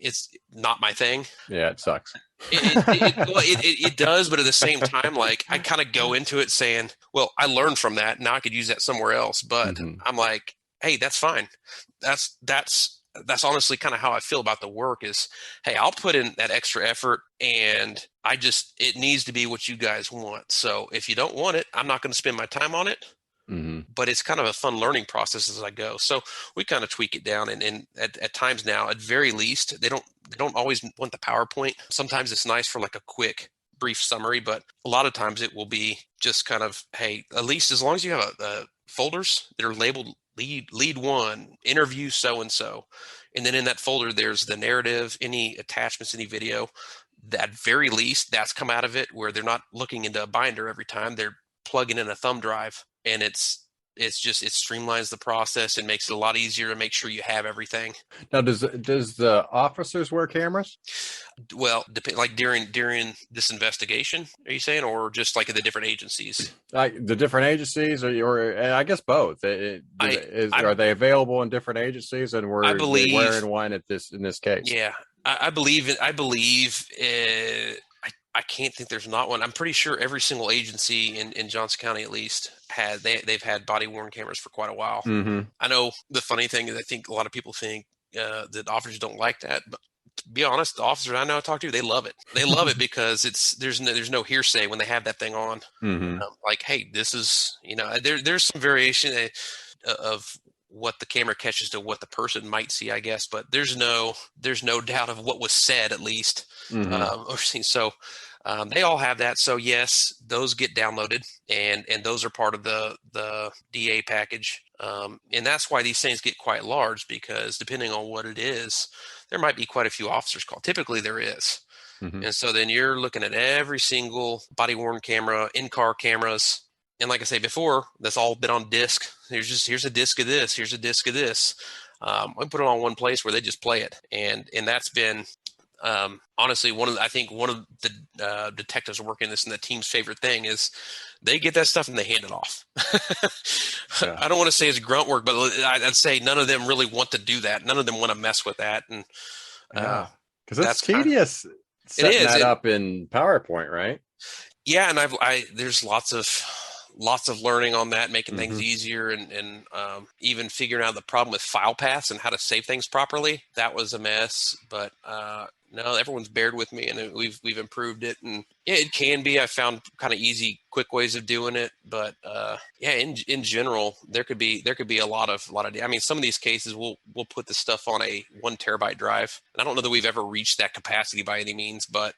it's not my thing. Yeah, it sucks. It does, but at the same time, like, I kind of go into it saying, well, I learned from that. Now I could use that somewhere else. But I'm like, hey, that's fine. That's that's honestly kind of how I feel about the work is, hey, I'll put in that extra effort and it needs to be what you guys want. So if you don't want it, I'm not going to spend my time on it. Mm-hmm. But it's kind of a fun learning process as I go. So we kind of tweak it down, and at times now, at very least, they don't always want the PowerPoint. Sometimes it's nice for like a quick, brief summary, but a lot of times it will be just kind of, hey, at least as long as you have folders that are labeled lead one, interview so and so, and then in that folder there's the narrative, any attachments, any video. At very least, that's come out of it where they're not looking into a binder every time. They're plugging in a thumb drive. And it streamlines the process and makes it a lot easier to make sure you have everything. Now, does the officers wear cameras? Well, like during this investigation, are you saying, or just like in the different agencies? Like the different agencies, or I guess both. Are they available in different agencies, and were they wearing one in this case? Yeah, I believe. I can't think there's not one. I'm pretty sure every single agency in Johnson County at least they've had body worn cameras for quite a while. Mm-hmm. I know the funny thing is I think a lot of people think that officers don't like that, but to be honest, the officers I know I talk to, they love it. They love it because there's no hearsay when they have that thing on. Mm-hmm. Like, hey, this is there's some variation of what the camera catches to what the person might see, I guess, but there's no doubt of what was said, at least. Mm-hmm. So they all have that. So yes, those get downloaded and those are part of the DA package. And that's why these things get quite large, because depending on what it is, there might be quite a few officers called. Typically there is. Mm-hmm. And so then you're looking at every single body worn camera, in-car cameras. And like I say before, that's all been on disc. Here's a disc of this. Here's a disc of this. We put it on one place where they just play it, and that's been honestly one of the detectives working this and the team's favorite thing is they get that stuff and they hand it off. Yeah. I don't want to say it's grunt work, but I'd say none of them really want to do that. None of them want to mess with that, and because that's tedious. Setting that up in PowerPoint, right? Yeah, and there's lots of learning on that, making things Mm-hmm. easier, and even figuring out the problem with file paths and how to save things properly. That was a mess, but no, everyone's bared with me, and we've improved it. And yeah, it can be. I found kind of easy, quick ways of doing it, but yeah, in general, there could be a lot of. I mean, some of these cases we'll put the stuff on a 1 terabyte drive, and I don't know that we've ever reached that capacity by any means, but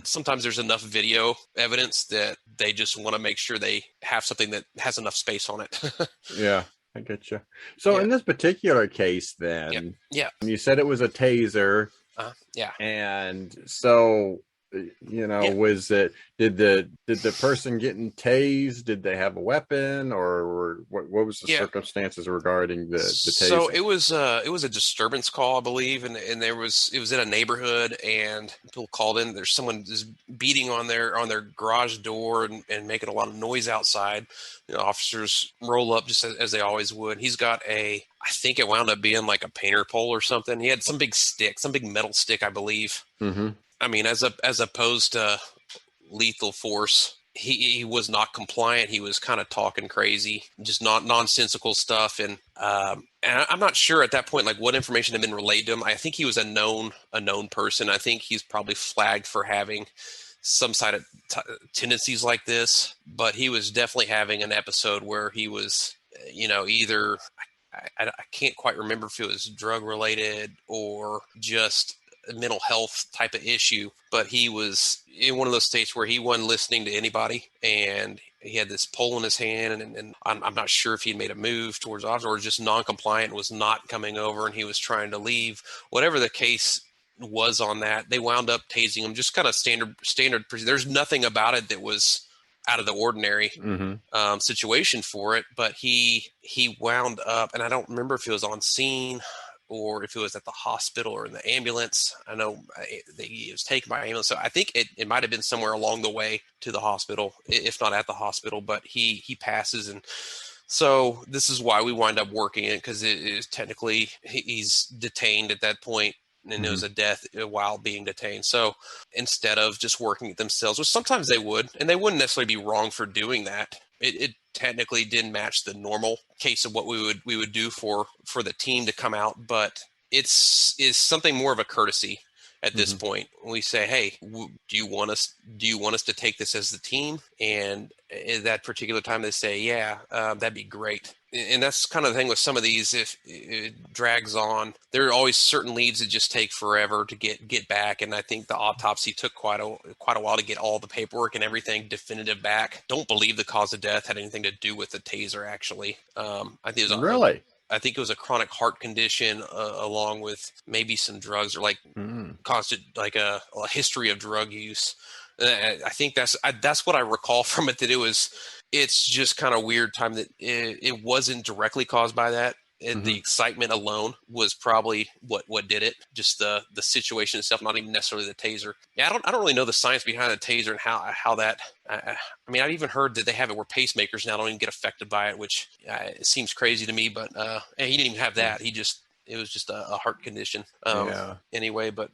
sometimes there's enough video evidence that they just want to make sure they have something that has enough space on it. Yeah, I get you. So in this particular case, then, you said it was a taser. Yeah. And so, was it, did the person getting tased, did they have a weapon, or what was the circumstances regarding the tasing? So it was a disturbance call, I believe. And it was in a neighborhood, and people called in, there's someone is beating on their garage door and making a lot of noise outside. Officers roll up just as they always would. He's got I think it wound up being like a painter pole or something. He had some big metal stick, I believe. Mm-hmm. I mean, as opposed to lethal force, he was not compliant. He was kind of talking crazy, just not nonsensical stuff. And I'm not sure at that point, like what information had been relayed to him. I think he was a known person. I think he's probably flagged for having some side of tendencies like this, but he was definitely having an episode where he was, either I can't quite remember if it was drug related or just a mental health type of issue, but he was in one of those states where he wasn't listening to anybody, and he had this pole in his hand, and I'm not sure if he made a move towards officer or just non-compliant, was not coming over, and he was trying to leave. Whatever the case was on that, they wound up tasing him, just kind of standard. There's nothing about it that was out of the ordinary situation for it, but he wound up, and I don't remember if he was on scene or if it was at the hospital or in the ambulance. I know he was taken by ambulance, so I think it might have been somewhere along the way to the hospital, if not at the hospital, but he passes. And so this is why we wind up working it, because it is technically he's detained at that point, and it was a death while being detained. So instead of just working it themselves, which sometimes they would, and they wouldn't necessarily be wrong for doing that, it technically didn't match the normal case of what we would do for the team to come out. But it's something more of a courtesy at this point. We say, hey, do you want us to take this as the team? And at that particular time, they say, yeah, that'd be great. And that's kind of the thing with some of these. If it drags on, there are always certain leads that just take forever to get back. And I think the autopsy took quite a while to get all the paperwork and everything definitive back. Don't believe the cause of death had anything to do with the taser. Actually, I think it was really. I think it was a chronic heart condition along with maybe some drugs, or like caused it like a history of drug use. I think that's what I recall from it. That it's just kind of weird time that it wasn't directly caused by that. The excitement alone was probably what did it. Just the situation itself, not even necessarily the taser. Yeah, I don't really know the science behind the taser and how that. I mean, I've even heard that they have it where pacemakers now don't even get affected by it, which it seems crazy to me. But he didn't even have that. It was just a heart condition. Anyway, but.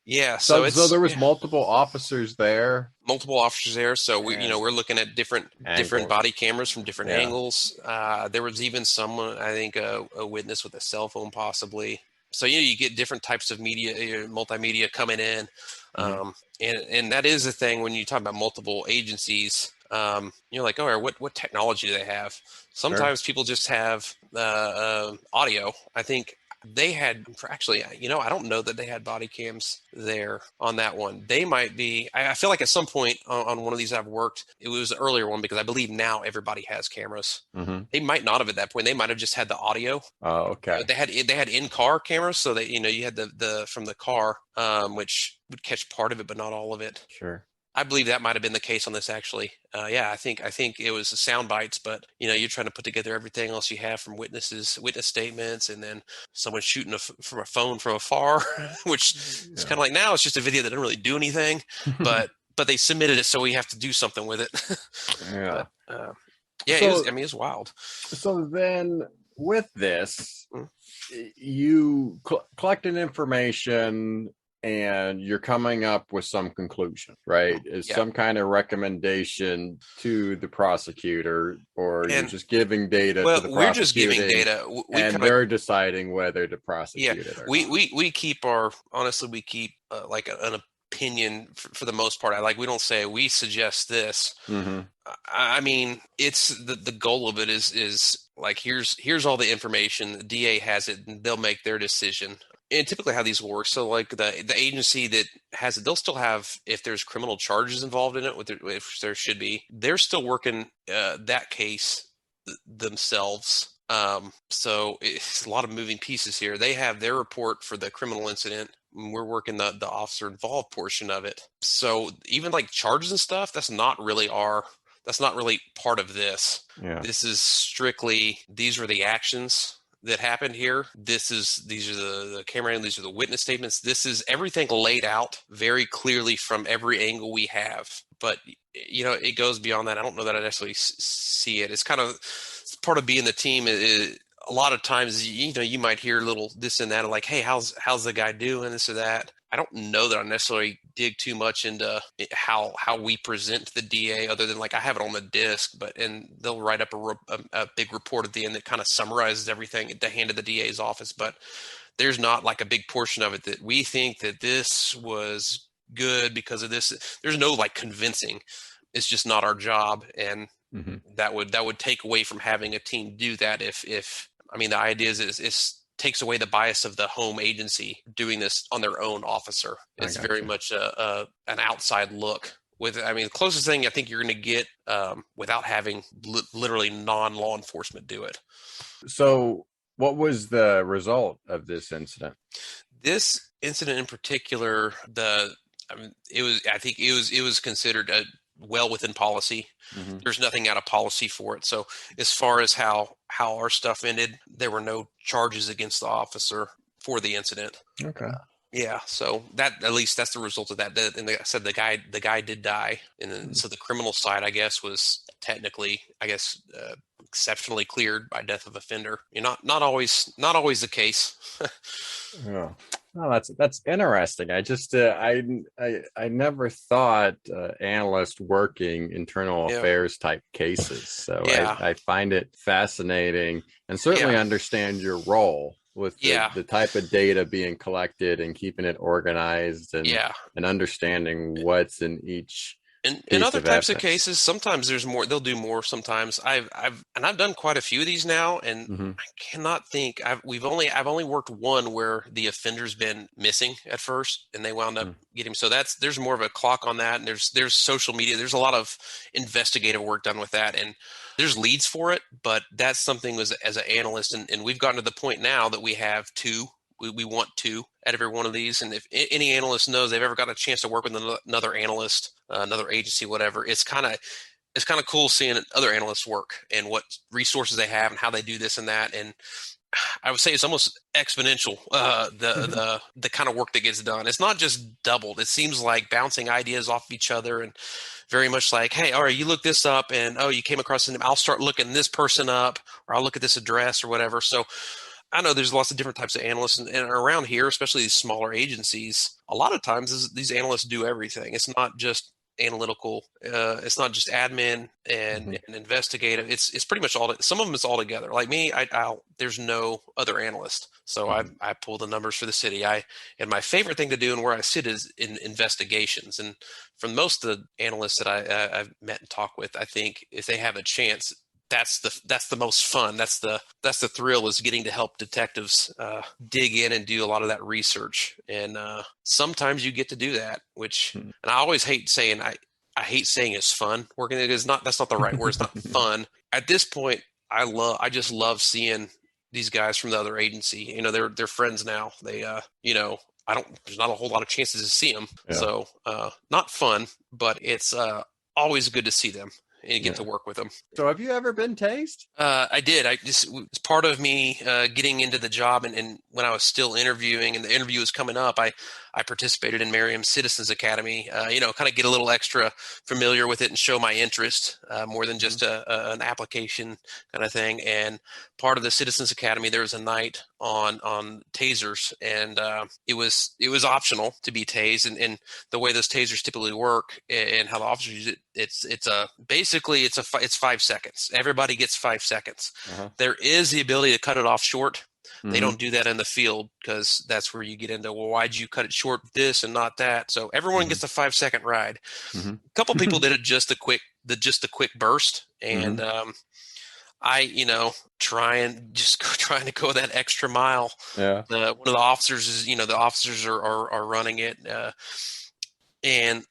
Yeah, so there was multiple officers there. So we're looking at different body cameras from different angles. There was even someone, I think, a witness with a cell phone, possibly. So you get different types of media, multimedia coming in, and that is the thing when you talk about multiple agencies. You're like, oh, what technology do they have? Sometimes people just have audio. I think. They had actually, I don't know that they had body cams there on that one. They might be. I feel like at some point on one of these I've worked, it was an earlier one because I believe now everybody has cameras. They might not have at that point. They might have just had the audio. Oh, okay. They had in-car cameras, so that you had the from the car, which would catch part of it, but not all of it. Sure. I believe that might have been the case on this, actually. I think it was the sound bites, but you're trying to put together everything else you have from witness statements, and then someone shooting from a phone from afar, which is kind of like now it's just a video that doesn't really do anything, but they submitted it, so we have to do something with it. Yeah. But, so, it was wild. So then with this, you collected information. And you're coming up with some conclusion, right? Is some kind of recommendation to the prosecutor, or you're just giving data to the prosecutor? We're just giving data. They're deciding whether to prosecute it or not. We keep like an opinion for the most part. We don't say we suggest this. I mean, it's the goal of it is like, here's all the information. The DA has it, and they'll make their decision. And typically how these work, so like the agency that has it, they'll still have, if there's criminal charges involved in it, if there should be, they're still working that case themselves. So it's a lot of moving pieces here. They have their report for the criminal incident. We're working the officer involved portion of it. So even like charges and stuff, that's not really part of this. Yeah. This is strictly, these were the actions that happened here. These are the camera angles, these are the witness statements. This is everything laid out very clearly from every angle we have. But it goes beyond that. I don't know that I necessarily see it. It's kind of part of being the team. A lot of times, you might hear a little this and that, like, hey, how's the guy doing, this or that. I don't know that I necessarily dig too much into how we present to the DA, other than like I have it on the disc, and they'll write up a big report at the end that kind of summarizes everything at the hand of the DA's office. But there's not like a big portion of it that we think that this was good because of this. There's no like convincing. It's just not our job, and that would take away from having a team do that. If I mean, the idea is takes away the bias of the home agency doing this on their own officer. It's very much an outside look. The closest thing I think you're going to get without having literally non-law enforcement do it. So what was the result of this incident? This incident in particular, it was considered well within policy. There's nothing out of policy for it. So as far as how our stuff ended, there were no charges against the officer for the incident. Okay. So that, at least that's the result of that. And I said the guy did die, and then so the criminal side, I guess, was technically, exceptionally cleared by death of offender. Not always the case. Yeah. Oh, that's interesting. I just I never thought analyst working internal affairs type cases. So I find it fascinating, and certainly understand your role with Yeah. the type of data being collected and keeping it organized and Yeah. and understanding what's in each In piece other of types of evidence. cases, sometimes there's more. They'll do more. Sometimes I've done quite a few of these now, and Mm-hmm. I cannot think. I've only worked one where the offender's been missing at first, and they wound up getting. So there's more of a clock on that, and there's social media. There's a lot of investigative work done with that, and there's leads for it. But that's something as an analyst, and we've gotten to the point now that we have two. We want two at every one of these. And if any analyst knows they've ever got a chance to work with another analyst, another agency, whatever, it's kind of cool seeing other analysts work and what resources they have and how they do this and that. And I would say it's almost exponential, the kind of work that gets done. It's not just doubled. It seems like bouncing ideas off of each other and very much like, hey, all right, you look this up and, oh, you came across it. I'll start looking this person up, or I'll look at this address or whatever. So I know there's lots of different types of analysts, and around here, especially these smaller agencies, a lot of times these analysts do everything. It's not just analytical. It's not just admin and investigative. It's pretty much all. Some of them is all together. Like me, there's no other analyst, so I pull the numbers for the city. And my favorite thing to do and where I sit is in investigations. And from most of the analysts that I've met and talked with, I think if they have a chance, that's the most fun. That's the thrill, is getting to help detectives dig in and do a lot of that research. And sometimes you get to do that, which, and I always hate saying, I hate saying it's fun working. It is not. That's not the right word. It's not fun. At this point, I just love seeing these guys from the other agency. They're friends now. They there's not a whole lot of chances to see them. Yeah. So not fun, but it's always good to see them and get to work with them. So have you ever been tased? I did. It's part of me getting into the job, and when I was still interviewing and the interview was coming up, I participated in Merriam Citizens Academy, kind of get a little extra familiar with it and show my interest more than just an application kind of thing. And part of the Citizens Academy, there was a night on tasers, and it was optional to be tased. And the way those tasers typically work and how the officers use it, it's 5 seconds. Everybody gets 5 seconds. There is the ability to cut it off short. They don't do that in the field, because that's where you get into, well, why'd you cut it short this and not that? So everyone gets a 5 second ride. A couple people did it just a quick burst. And trying to go that extra mile. Yeah. One of the officers is, the officers are running it. And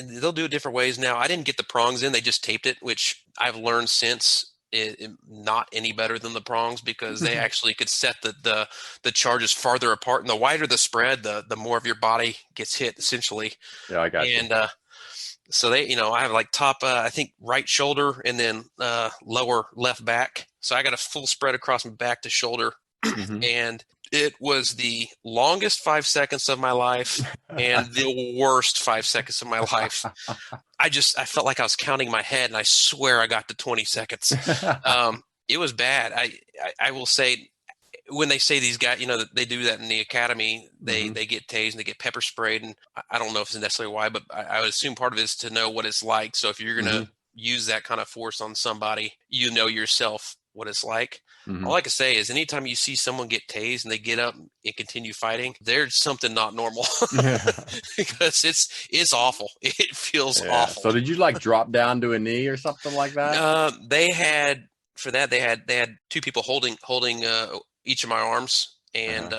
they'll do it different ways now. I didn't get the prongs in. They just taped it, which I've learned since it not any better than the prongs, because they actually could set the charges farther apart. And the wider the spread, the more of your body gets hit, essentially. Yeah, I got you. And so they, I have like top, I think right shoulder, and then lower left back. So I got a full spread across my back to shoulder. And it was the longest 5 seconds of my life and the worst 5 seconds of my life. I felt like I was counting my head, and I swear I got to 20 seconds. It was bad. I will say, when they say these guys, they do that in the academy, they get tased and they get pepper sprayed. And I don't know if it's necessarily why, but I would assume part of it is to know what it's like. So if you're going to use that kind of force on somebody, yourself what it's like. All I can say is, anytime you see someone get tased and they get up and continue fighting, there's something not normal. Because it's awful. It feels awful. So did you drop down to a knee or something like that? They had two people holding each of my arms, and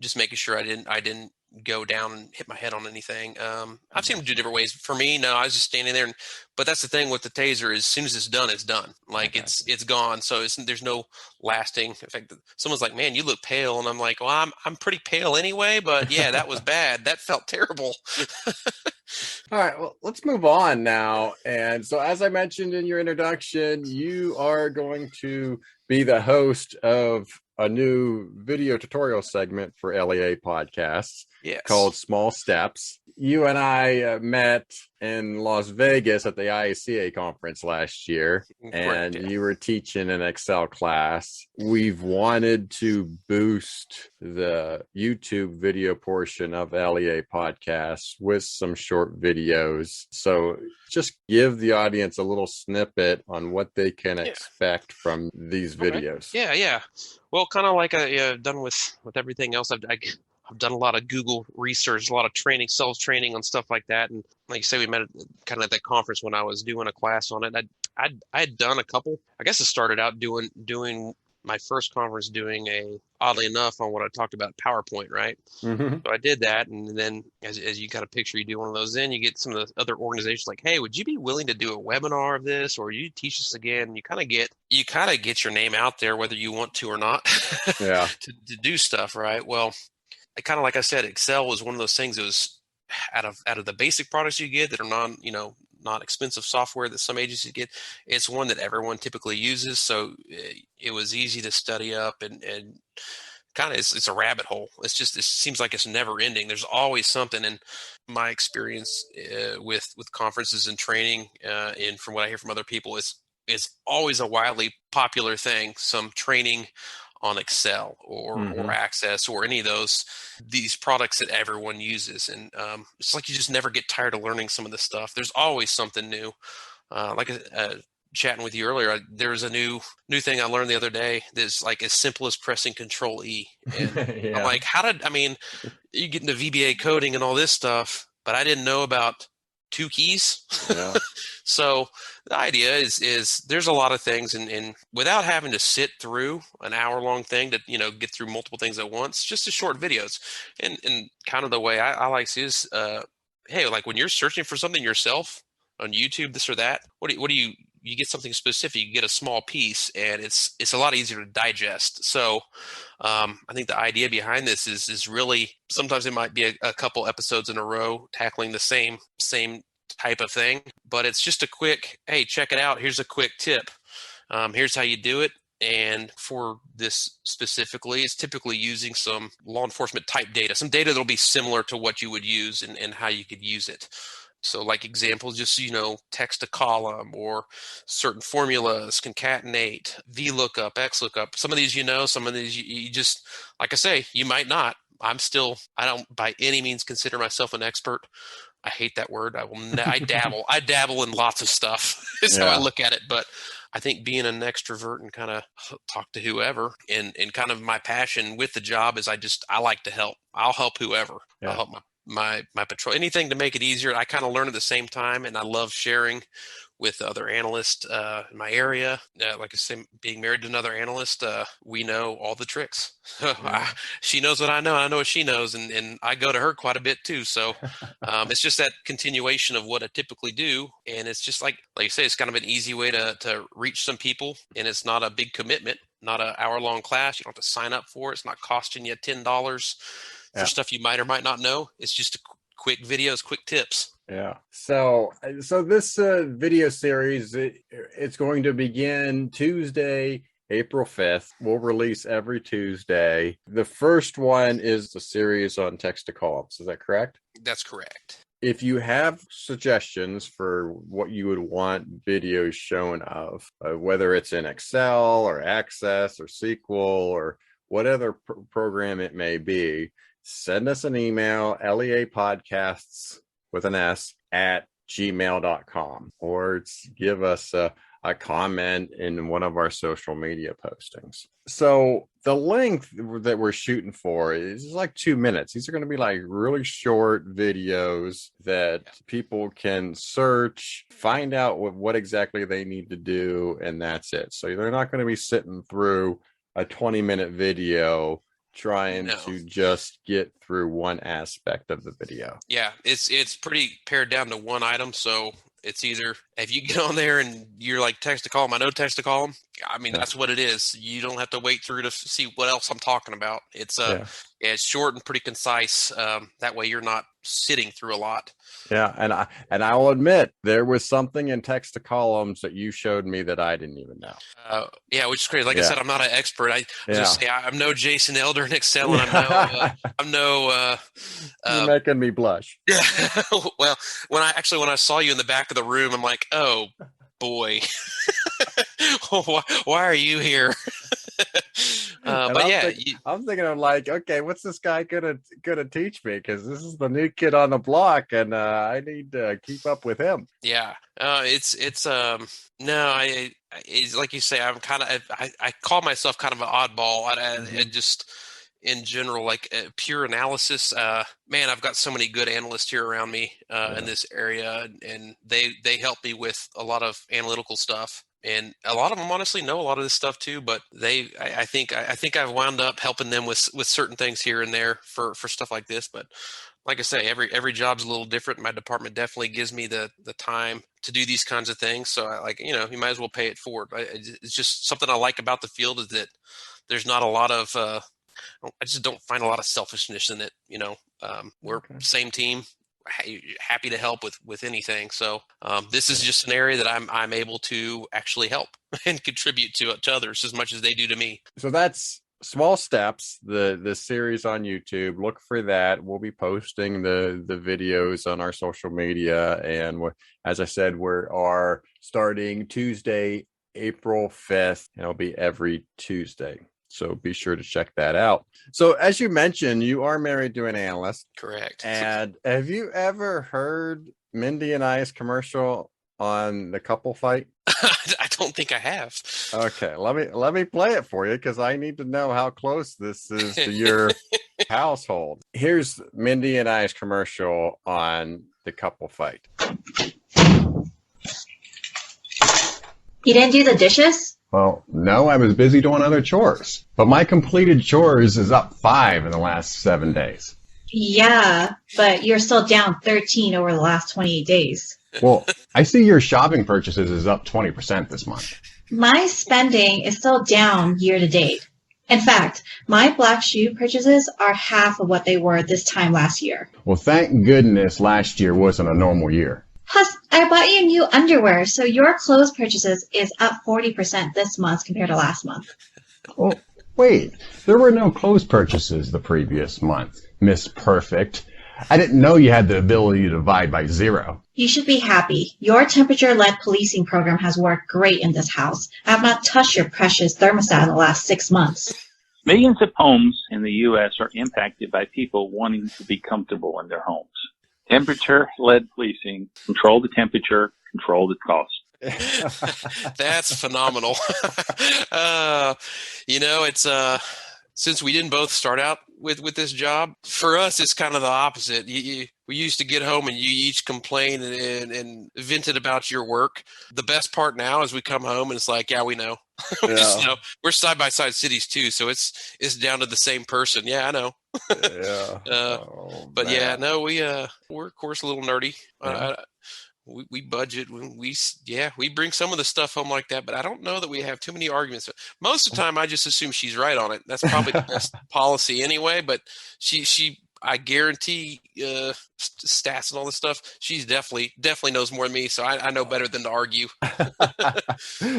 just making sure I didn't go down and hit my head on anything. I've seen them do different ways. For me, no, I was just standing there. But that's the thing with the taser, is as soon as it's done, it's done. It's gone. So there's no lasting effect. Someone's like, "Man, you look pale," and I'm like, "Well, I'm pretty pale anyway." But yeah, that was bad. That felt terrible. All right, well, let's move on now. And so, as I mentioned in your introduction, you are going to be the host of a new video tutorial segment for LEAPodcasts called Small Steps. you and I met in Las Vegas at the IACA Conference last year, and you were teaching an Excel class. We've wanted to boost the YouTube video portion of LEAPodcast with some short videos. So just give the audience a little snippet on what they can expect from these videos. Yeah. Well, kind of like I've done with everything else. I've done a lot of Google research, a lot of training, self-training on stuff like that. And like you say, we met kind of at that conference when I was doing a class on it. I had done a couple. I guess it started out doing my first conference doing oddly enough, on what I talked about, PowerPoint, right? Mm-hmm. So I did that. And then as you kind of picture, you do one of those, then you get some of the other organizations like, hey, would you be willing to do a webinar of this? Or you teach this again? And you kind of get your name out there, whether you want to or not, to do stuff, right? Well, kind of like I said, Excel was one of those things that was out of the basic products you get that are not expensive software that some agencies get. It's one that everyone typically uses. So it was easy to study up and kind of it's a rabbit hole. It seems like it's never ending. There's always something. In my experience with conferences and training, and from what I hear from other people, it's always a wildly popular thing. Some training on Excel or Access or any of these products that everyone uses. And it's like you just never get tired of learning some of this stuff. There's always something new. Chatting with you earlier, there was a new thing I learned the other day that's like as simple as pressing Control E. And I'm like, you get into VBA coding and all this stuff, but I didn't know about two keys. Yeah. So the idea is there's a lot of things, and without having to sit through an hour-long thing to get through multiple things at once, just the short videos. And kind of the way I like to is, hey, like when you're searching for something yourself on YouTube, this or that, what do you get something specific, you get a small piece, and it's a lot easier to digest. So I think the idea behind this is really, sometimes it might be a couple episodes in a row tackling the same type of thing, but it's just a quick, hey, check it out. Here's a quick tip. Here's how you do it. And for this specifically, it's typically using some law enforcement type data, some data that'll be similar to what you would use and how you could use it. So like examples, just, text a column or certain formulas, concatenate, VLOOKUP, XLOOKUP. Some of these, some of these you just, like I say, you might not. I don't by any means consider myself an expert. I hate that word. I dabble. I dabble in lots of stuff is how I look at it. But I think being an extrovert and kind of talk to whoever and kind of my passion with the job is I like to help. I'll help whoever. Yeah. I'll help my patrol, anything to make it easier. I kind of learn at the same time, and I love sharing with other analysts in my area. Like I say, being married to another analyst, we know all the tricks. She knows what I know, and I know what she knows, and I go to her quite a bit too. So it's just that continuation of what I typically do, and it's just like you say, it's kind of an easy way to reach some people, and it's not a big commitment, not an hour-long class. You don't have to sign up for it. It's not costing you $10 for stuff you might or might not know. It's just quick videos, quick tips. Yeah. So this video series, it's going to begin Tuesday, April 5th. We'll release every Tuesday. The first one is the series on text to call-ups. Is that correct? That's correct. If you have suggestions for what you would want videos shown of, whether it's in Excel or Access or SQL or whatever program it may be, send us an email, LEAPodcasts with an S at gmail.com, or give us a comment in one of our social media postings. So the length that we're shooting for is like 2 minutes. These are going to be like really short videos that people can search, find out what exactly they need to do, and that's it. So they're not going to be sitting through a 20-minute video trying to just get through one aspect of the video. Yeah, it's pretty pared down to one item. So it's either, if you get on there and you're like text to call them, I know text to call them. I mean, that's what it is. You don't have to wait through to see what else I'm talking about. It's it's short and pretty concise. That way you're not sitting through a lot. Yeah, and I will admit there was something in text to columns that you showed me that I didn't even know. Yeah, which is crazy. Like I said, I'm not an expert. I was just say I'm no Jason Elder in Excel, and I'm no. You're making me blush. Yeah. Well, when I saw you in the back of the room, I'm like, oh boy, why are you here? But yeah, I'm thinking of like, okay, what's this guy gonna teach me? Because this is the new kid on the block, and I need to keep up with him. Yeah, it's like you say, I'm kind of I call myself kind of an oddball. I just in general, like pure analysis. Man, I've got so many good analysts here around me in this area, and they help me with a lot of analytical stuff. And a lot of them honestly know a lot of this stuff too, but I think I've wound up helping them with certain things here and there for stuff like this. But like I say, every job's a little different. My department definitely gives me the time to do these kinds of things. So you might as well pay it forward. It's just something I like about the field is that there's not a lot of, I just don't find a lot of selfishness in it. We're same team. Happy to help with anything. So this is just an area that I'm able to actually help and contribute to others as much as they do to me. So that's Small Steps, the series on YouTube. Look for that. We'll be posting the videos on our social media, and as I said, we are starting Tuesday, April 5th, and it'll be every Tuesday. So be sure to check that out. So as you mentioned, you are married to an analyst. Correct. And have you ever heard Mindy and I's commercial on the couple fight? I don't think I have. Okay, let me play it for you because I need to know how close this is to your household. Here's Mindy and I's commercial on the couple fight. You didn't do the dishes? Well, no, I was busy doing other chores. But my completed chores is up 5 in the last 7 days. Yeah, but you're still down 13 over the last 28 days. Well, I see your shopping purchases is up 20% this month. My spending is still down year to date. In fact, my black shoe purchases are half of what they were this time last year. Well, thank goodness last year wasn't a normal year. Plus, I bought you new underwear, so your clothes purchases is up 40% this month compared to last month. Oh, wait, there were no clothes purchases the previous month, Miss Perfect. I didn't know you had the ability to divide by 0. You should be happy. Your temperature-led policing program has worked great in this house. I have not touched your precious thermostat in the last 6 months. Millions of homes in the U.S. are impacted by people wanting to be comfortable in their homes. Temperature-led policing, control the temperature, control the cost. That's phenomenal. It's since we didn't both start out with this job, for us it's kind of the opposite. We used to get home and you each complain and vented about your work. The best part now is we come home and it's like, yeah, we know. Yeah. We're side by side cities too, so it's down to the same person. Yeah, I know. Yeah. But man. Yeah, no, we're of course a little nerdy. Yeah. We budget. We bring some of the stuff home like that, but I don't know that we have too many arguments. Most of the time, I just assume she's right on it. That's probably the best policy anyway. But I guarantee stats and all this stuff. She's definitely knows more than me, so I know better than to argue.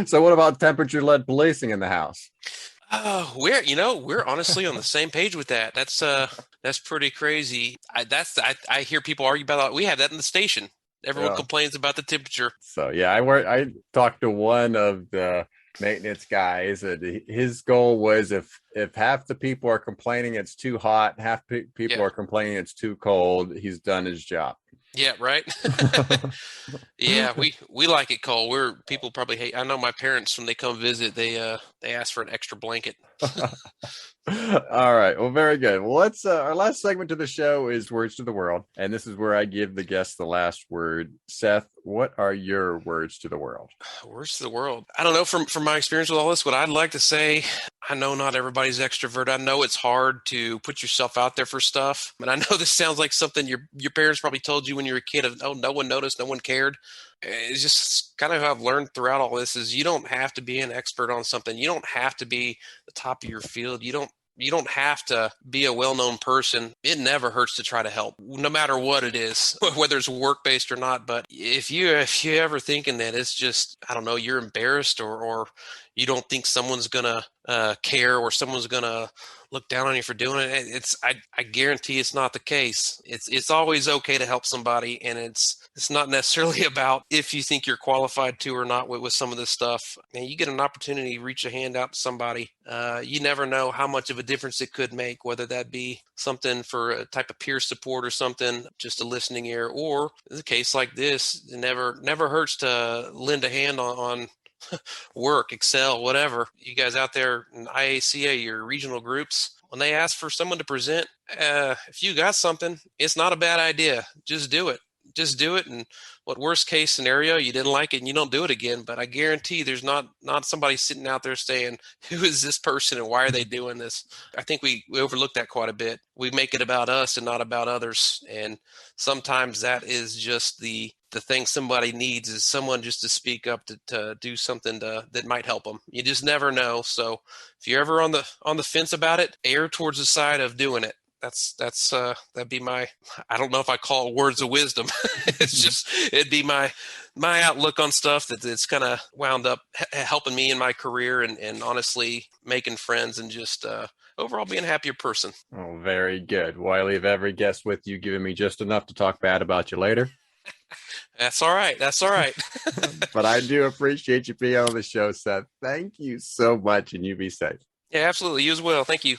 So, what about temperature-led policing in the house? We're honestly on the same page with that. That's pretty crazy. I hear people argue about that. We have that in the station. Everyone complains about the temperature. So yeah, I talked to one of the maintenance guys, and his goal was if half the people are complaining it's too hot, half people are complaining it's too cold, he's done his job. Yeah, right. Yeah, we like it cold. People probably hate. I know my parents, when they come visit, they ask for an extra blanket. All right. Well, very good. Well, let's our last segment to the show is Words to the World, and this is where I give the guest the last word. Seth, what are your words to the world? Words to the world. I don't know. From my experience with all this, what I'd like to say, I know not everybody's extrovert. I know it's hard to put yourself out there for stuff. And I know this sounds like something your parents probably told you when you were a kid of, oh, no one noticed, no one cared. It's just kind of how I've learned throughout all this is you don't have to be an expert on something. You don't have to be the top of your field. You don't You don't have to be a well-known person. It never hurts to try to help, no matter what it is, whether it's work-based or not. But if you ever thinking that it's just, I don't know, you're embarrassed or you don't think someone's gonna care or someone's gonna look down on you for doing it, I guarantee it's not the case. It's always okay to help somebody, and it's not necessarily about if you think you're qualified to or not with some of this stuff. And you get an opportunity to reach a hand out to somebody. You never know how much of a difference it could make, whether that be something for a type of peer support or something, just a listening ear, or in a case like this, it never hurts to lend a hand on work, Excel, whatever. You guys out there in IACA, your regional groups, when they ask for someone to present, if you got something, it's not a bad idea. Just do it. Just do it. And what worst case scenario, you didn't like it and you don't do it again. But I guarantee there's not somebody sitting out there saying, who is this person and why are they doing this? I think we overlook that quite a bit. We make it about us and not about others. And sometimes that is just the thing somebody needs is someone just to speak up to do something that might help them. You just never know. So if you're ever on the fence about it, err towards the side of doing it. That'd be my, I don't know if I call it words of wisdom. It'd be my outlook on stuff that's kind of wound up helping me in my career and honestly making friends and just overall being a happier person. Oh, very good. Well, I leave every guest with you giving me just enough to talk bad about you later. That's all right. But I do appreciate you being on the show, Seth. Thank you so much, and you be safe. Yeah, absolutely. You as well. Thank you.